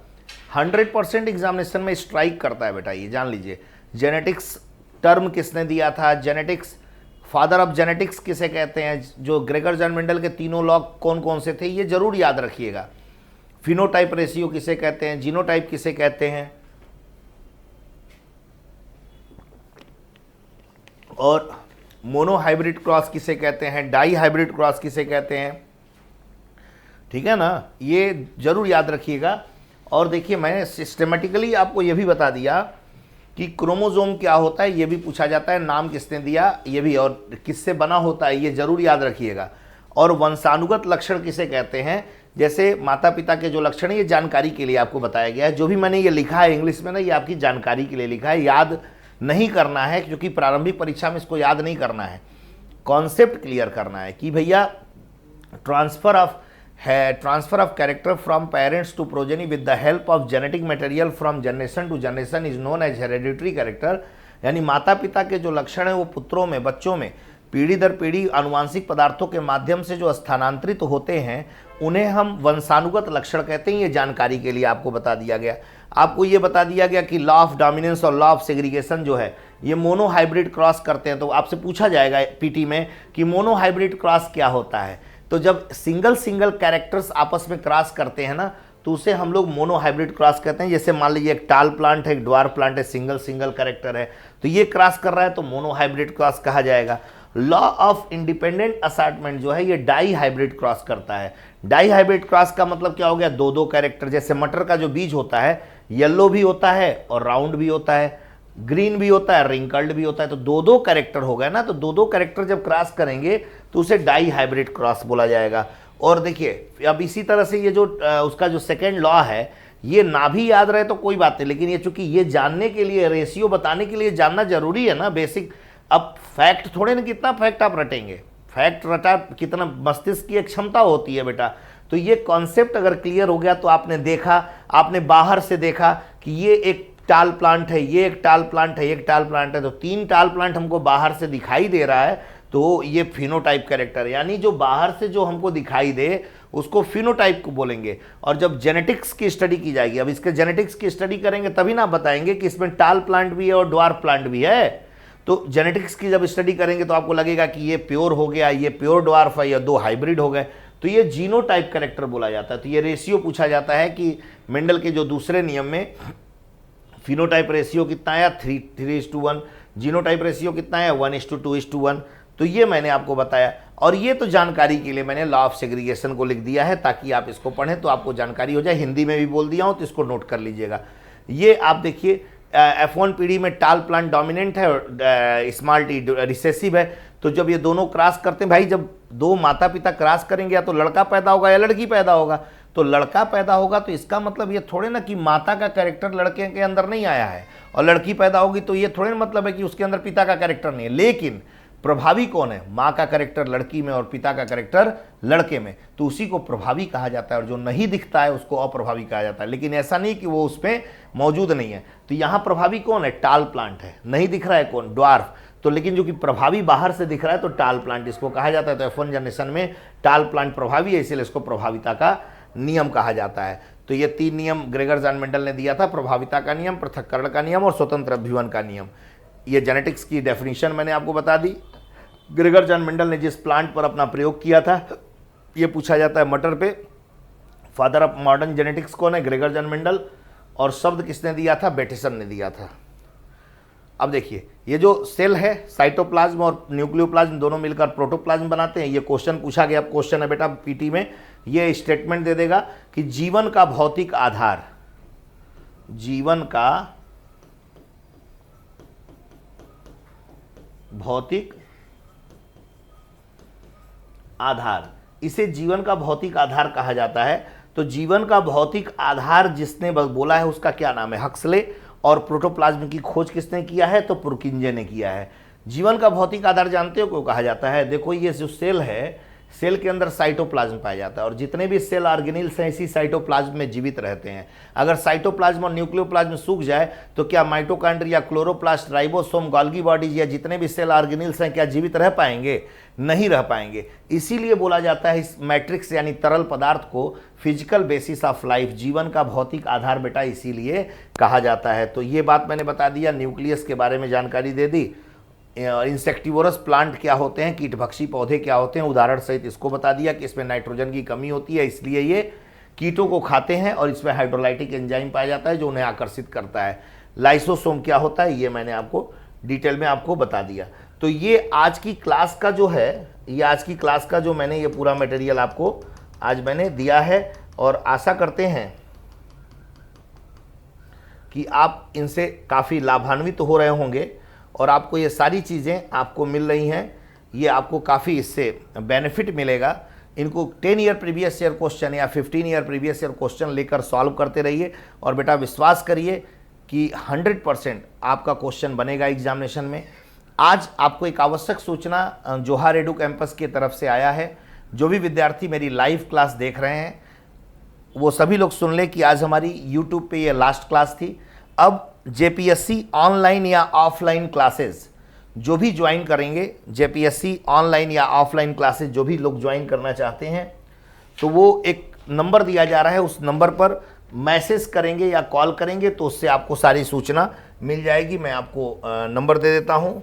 100% एग्जामिनेशन में स्ट्राइक करता है बेटा, ये जान लीजिए। जेनेटिक्स टर्म किसने दिया था, जेनेटिक्स, फादर ऑफ जेनेटिक्स किसे कहते हैं, जो ग्रेगर जॉन मेंडल के तीनों लॉ कौन कौन से थे, ये जरूर याद रखिएगा। फिनोटाइप रेशियो किसे कहते हैं, जीनोटाइप किसे कहते हैं, और मोनो हाइब्रिड क्रॉस किसे कहते हैं, डाई हाइब्रिड क्रॉस किसे कहते हैं। ठीक है ना, ये जरूर याद रखिएगा। और देखिए, मैंने सिस्टमेटिकली आपको ये भी बता दिया कि क्रोमोसोम क्या होता है, ये भी पूछा जाता है, नाम किसने दिया ये भी, और किससे बना होता है ये जरूर याद रखिएगा। और वंशानुगत लक्षण किसे कहते हैं, जैसे माता पिता के जो लक्षण है, ये जानकारी के लिए आपको बताया गया है। जो भी मैंने ये लिखा है इंग्लिश में ना, ये आपकी जानकारी के लिए लिखा है, याद नहीं करना है, क्योंकि प्रारंभिक परीक्षा में इसको याद नहीं करना है, कॉन्सेप्ट क्लियर करना है कि भैया transfer of character from parents to progeny with the help of genetic material from generation to generation is known as hereditary character. यानी माता पिता के जो लक्षण है वो पुत्रों में, बच्चों में पीढ़ी दर पीढ़ी आनुवांशिक पदार्थों के माध्यम से जो स्थानांतरित होते हैं उन्हें हम वंशानुगत लक्षण कहते हैं। ये जानकारी के लिए आपको बता दिया गया। आपको ये बता दिया गया कि लॉ ऑफ डोमिनेंस और लॉ ऑफ सेग्रीगेशन जो है ये मोनोहाइब्रिड क्रॉस करते हैं। तो आपसे पूछा जाएगा पीटी में कि मोनोहाइब्रिड क्रॉस क्या होता है। तो जब सिंगल सिंगल कैरेक्टर्स आपस में क्रॉस करते हैं ना तो उसे हम लोग मोनोहाइब्रिड क्रॉस कहते हैं। जैसे मान लीजिए एक टाल प्लांट है, एक ड्वार्फ प्लांट है, सिंगल सिंगल कैरेक्टर है, तो ये क्रॉस कर रहा है तो मोनोहाइब्रिड क्रॉस कहा जाएगा। लॉ ऑफ इंडिपेंडेंट असार्टमेंट जो है ये डाई हाइब्रिड क्रॉस करता है। डाई हाइब्रिड क्रॉस का मतलब क्या हो गया, दो दो कैरेक्टर। जैसे मटर का जो बीज होता है येलो भी होता है और राउंड भी होता है, ग्रीन भी होता है, रिंकल्ड भी होता है, तो दो दो कैरेक्टर हो गए ना। तो दो दो कैरेक्टर जब क्रॉस करेंगे तो उसे डाई हाइब्रिड क्रॉस बोला जाएगा। और देखिए अब इसी तरह से ये जो उसका जो सेकेंड लॉ है ये ना भी याद रहे तो कोई बात नहीं, लेकिन ये चूंकि ये जानने के लिए, रेशियो बताने के लिए जानना जरूरी है ना, बेसिक। अब फैक्ट थोड़े ना, कितना फैक्ट आप रटेंगे, फैक्ट रटा कितना मस्तिष्क की एक क्षमता होती है बेटा। तो ये कॉन्सेप्ट अगर क्लियर हो गया तो आपने देखा, आपने बाहर से देखा कि ये एक टाल प्लांट है, ये एक टाल प्लांट है, एक टाल प्लांट है, तो तीन टाल प्लांट हमको बाहर से दिखाई दे रहा है, तो ये फिनोटाइप कैरेक्टर, यानी जो बाहर से जो हमको दिखाई दे उसको फिनोटाइप को बोलेंगे। और जब जेनेटिक्स की स्टडी की जाएगी, अब इसके जेनेटिक्स की स्टडी करेंगे तभी ना बताएंगे कि इसमें टाल प्लांट भी है और ड्वार्फ प्लांट भी है। तो जेनेटिक्स की जब स्टडी करेंगे तो आपको लगेगा कि ये प्योर हो गया, ये प्योर ड्वार्फ है, या दो हाइब्रिड हो गए, तो ये जीनोटाइप कैरेक्टर बोला जाता है। तो ये रेशियो पूछा जाता है कि मेंडल के जो दूसरे नियम में फिनोटाइप रेशियो कितना है, 3:1, जीनोटाइप रेशियो कितना है, 1:2:1। तो ये मैंने आपको बताया, और ये तो जानकारी के लिए मैंने लॉ ऑफ सेग्रीगेशन को लिख दिया है ताकि आप इसको पढ़ें तो आपको जानकारी हो जाए। हिंदी में भी बोल दिया हूँ तो इसको नोट कर लीजिएगा। ये आप देखिए F1 पीढ़ी में टाल प्लांट डोमिनेंट है और स्मॉल टी रिसेसिव है। तो जब ये दोनों क्रॉस करते हैं भाई, जब दो माता पिता क्रॉस करेंगे या तो लड़का पैदा होगा या लड़की पैदा होगा। तो लड़का पैदा होगा तो इसका मतलब ये थोड़े ना कि माता का कैरेक्टर लड़के के अंदर नहीं आया है, और लड़की पैदा होगी तो ये थोड़े ना मतलब है कि उसके अंदर पिता का कैरेक्टर नहीं है। लेकिन प्रभावी कौन है, माँ का कैरेक्टर लड़की में और पिता का कैरेक्टर लड़के में, तो उसी को प्रभावी कहा जाता है, और जो नहीं दिखता है उसको अप्रभावी कहा जाता है। लेकिन ऐसा नहीं कि वो उसमें मौजूद नहीं है। तो यहाँ प्रभावी कौन है, टाल प्लांट है। नहीं दिख रहा है कौन, ड्वार्फ। तो लेकिन जो कि प्रभावी बाहर से दिख रहा है तो टाल प्लांट इसको कहा जाता है। तो F1 जनरेशन में टाल प्लांट प्रभावी है, इसीलिए इसको प्रभाविता का नियम कहा जाता है। तो ये तीन नियम ग्रेगर जॉन मेंडल ने दिया था, प्रभाविता का नियम, पृथक्करण का नियम और स्वतंत्र अभ्युहन का नियम। ये जेनेटिक्स की डेफिनेशन मैंने आपको बता दी। ग्रेगर जॉन मेंडल ने जिस प्लांट पर अपना प्रयोग किया था, ये पूछा जाता है मटर पे। फादर ऑफ मॉडर्न जेनेटिक्स कौन है, ग्रेगर जॉन मेंडल। और शब्द किसने दिया था, बेटिसन ने दिया था। अब देखिए ये जो सेल है, साइटोप्लाज्म और न्यूक्लियोप्लाज्म दोनों मिलकर प्रोटोप्लाज्म बनाते हैं। ये क्वेश्चन पूछा गया, क्वेश्चन है बेटा पीटी में, ये स्टेटमेंट दे देगा कि जीवन का भौतिक आधार, जीवन का भौतिक आधार, इसे जीवन का भौतिक आधार कहा जाता है। तो जीवन का भौतिक आधार जिसने बोला है उसका क्या नाम है, हक्सले। और प्रोटोप्लाज्म की खोज किसने किया है, तो पुरकिंजे ने किया है। जीवन का भौतिक आधार जानते हो क्यों कहा जाता है, देखो ये जो सेल है, सेल के अंदर साइटोप्लाज्म पाया जाता है, और जितने भी सेल ऑर्गेनिल्स हैं इसी साइटोप्लाज्म में जीवित रहते हैं। अगर साइटोप्लाज्म और न्यूक्लियोप्लाज्म सूख जाए तो क्या mitochondria, chloroplast, ribosome, Golgi bodies या जितने भी सेल ऑर्गेनिल्स हैं क्या जीवित रह पाएंगे, नहीं रह पाएंगे। इसीलिए बोला जाता है इस मैट्रिक्स यानी तरल पदार्थ को फिजिकल बेसिस ऑफ लाइफ, जीवन का भौतिक आधार बेटा इसीलिए कहा जाता है। तो ये बात मैंने बता दिया, न्यूक्लियस के बारे में जानकारी दे दी। इंसेक्टिवोरस प्लांट क्या होते हैं, कीटभक्षी पौधे क्या होते हैं, उदाहरण सहित इसको बता दिया कि इसमें नाइट्रोजन की कमी होती है इसलिए ये कीटों को खाते हैं, और इसमें हाइड्रोलाइटिक एंजाइम पाया जाता है जो उन्हें आकर्षित करता है। लाइसोसोम क्या होता है ये मैंने आपको डिटेल में आपको बता दिया। तो ये आज की क्लास का जो है, ये आज की क्लास का जो मैंने ये पूरा मटेरियल आपको आज मैंने दिया है, और आशा करते हैं कि आप इनसे काफ़ी लाभान्वित हो रहे होंगे और आपको ये सारी चीज़ें आपको मिल रही हैं, ये आपको काफ़ी इससे बेनिफिट मिलेगा। इनको 10 ईयर प्रीवियस ईयर क्वेश्चन या 15 ईयर प्रीवियस ईयर क्वेश्चन लेकर सॉल्व करते रहिए, और बेटा विश्वास करिए कि 100% आपका क्वेश्चन बनेगा एग्जामिनेशन में। आज आपको एक आवश्यक सूचना जोहार एडू कैंपस की तरफ से आया है। जो भी विद्यार्थी मेरी लाइव क्लास देख रहे हैं वो सभी लोग सुन लें कि आज हमारी यूट्यूब पे ये लास्ट क्लास थी। अब जेपीएससी ऑनलाइन या ऑफलाइन क्लासेस जो भी ज्वाइन करेंगे जेपीएससी ऑनलाइन या ऑफलाइन क्लासेस, जो भी लोग ज्वाइन करना चाहते हैं, तो वो एक नंबर दिया जा रहा है, उस नंबर पर मैसेज करेंगे या कॉल करेंगे तो उससे आपको सारी सूचना मिल जाएगी। मैं आपको नंबर दे देता हूँ,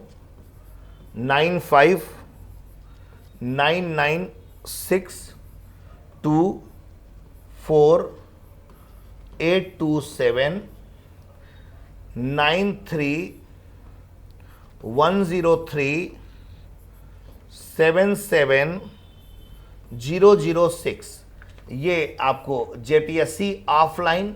9599624827 93-103-77-006। ये आपको जेपीएससी ऑफलाइन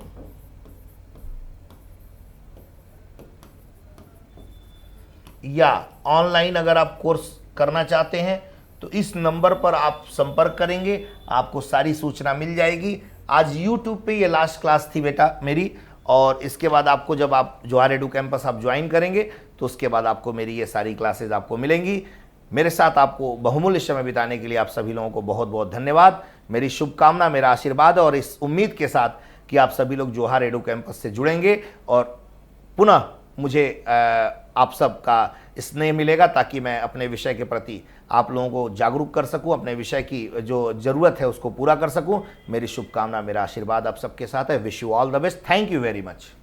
या ऑनलाइन अगर आप कोर्स करना चाहते हैं तो इस नंबर पर आप संपर्क करेंगे, आपको सारी सूचना मिल जाएगी। आज YouTube पे ये लास्ट क्लास थी बेटा मेरी, और इसके बाद आपको जब आप जवाहर एडू कैंपस आप ज्वाइन करेंगे तो उसके बाद आपको मेरी ये सारी क्लासेज आपको मिलेंगी। मेरे साथ आपको बहुमूल्य समय बिताने के लिए आप सभी लोगों को बहुत बहुत धन्यवाद। मेरी शुभकामना, मेरा आशीर्वाद और इस उम्मीद के साथ कि आप सभी लोग जवाहर एडू कैंपस से जुड़ेंगे और पुनः मुझे आप सब का स्नेह मिलेगा, ताकि मैं अपने विषय के प्रति आप लोगों को जागरूक कर सकूं, अपने विषय की जो ज़रूरत है उसको पूरा कर सकूं। मेरी शुभकामना, मेरा आशीर्वाद आप सबके साथ है। Wish you all the best. Thank you very much.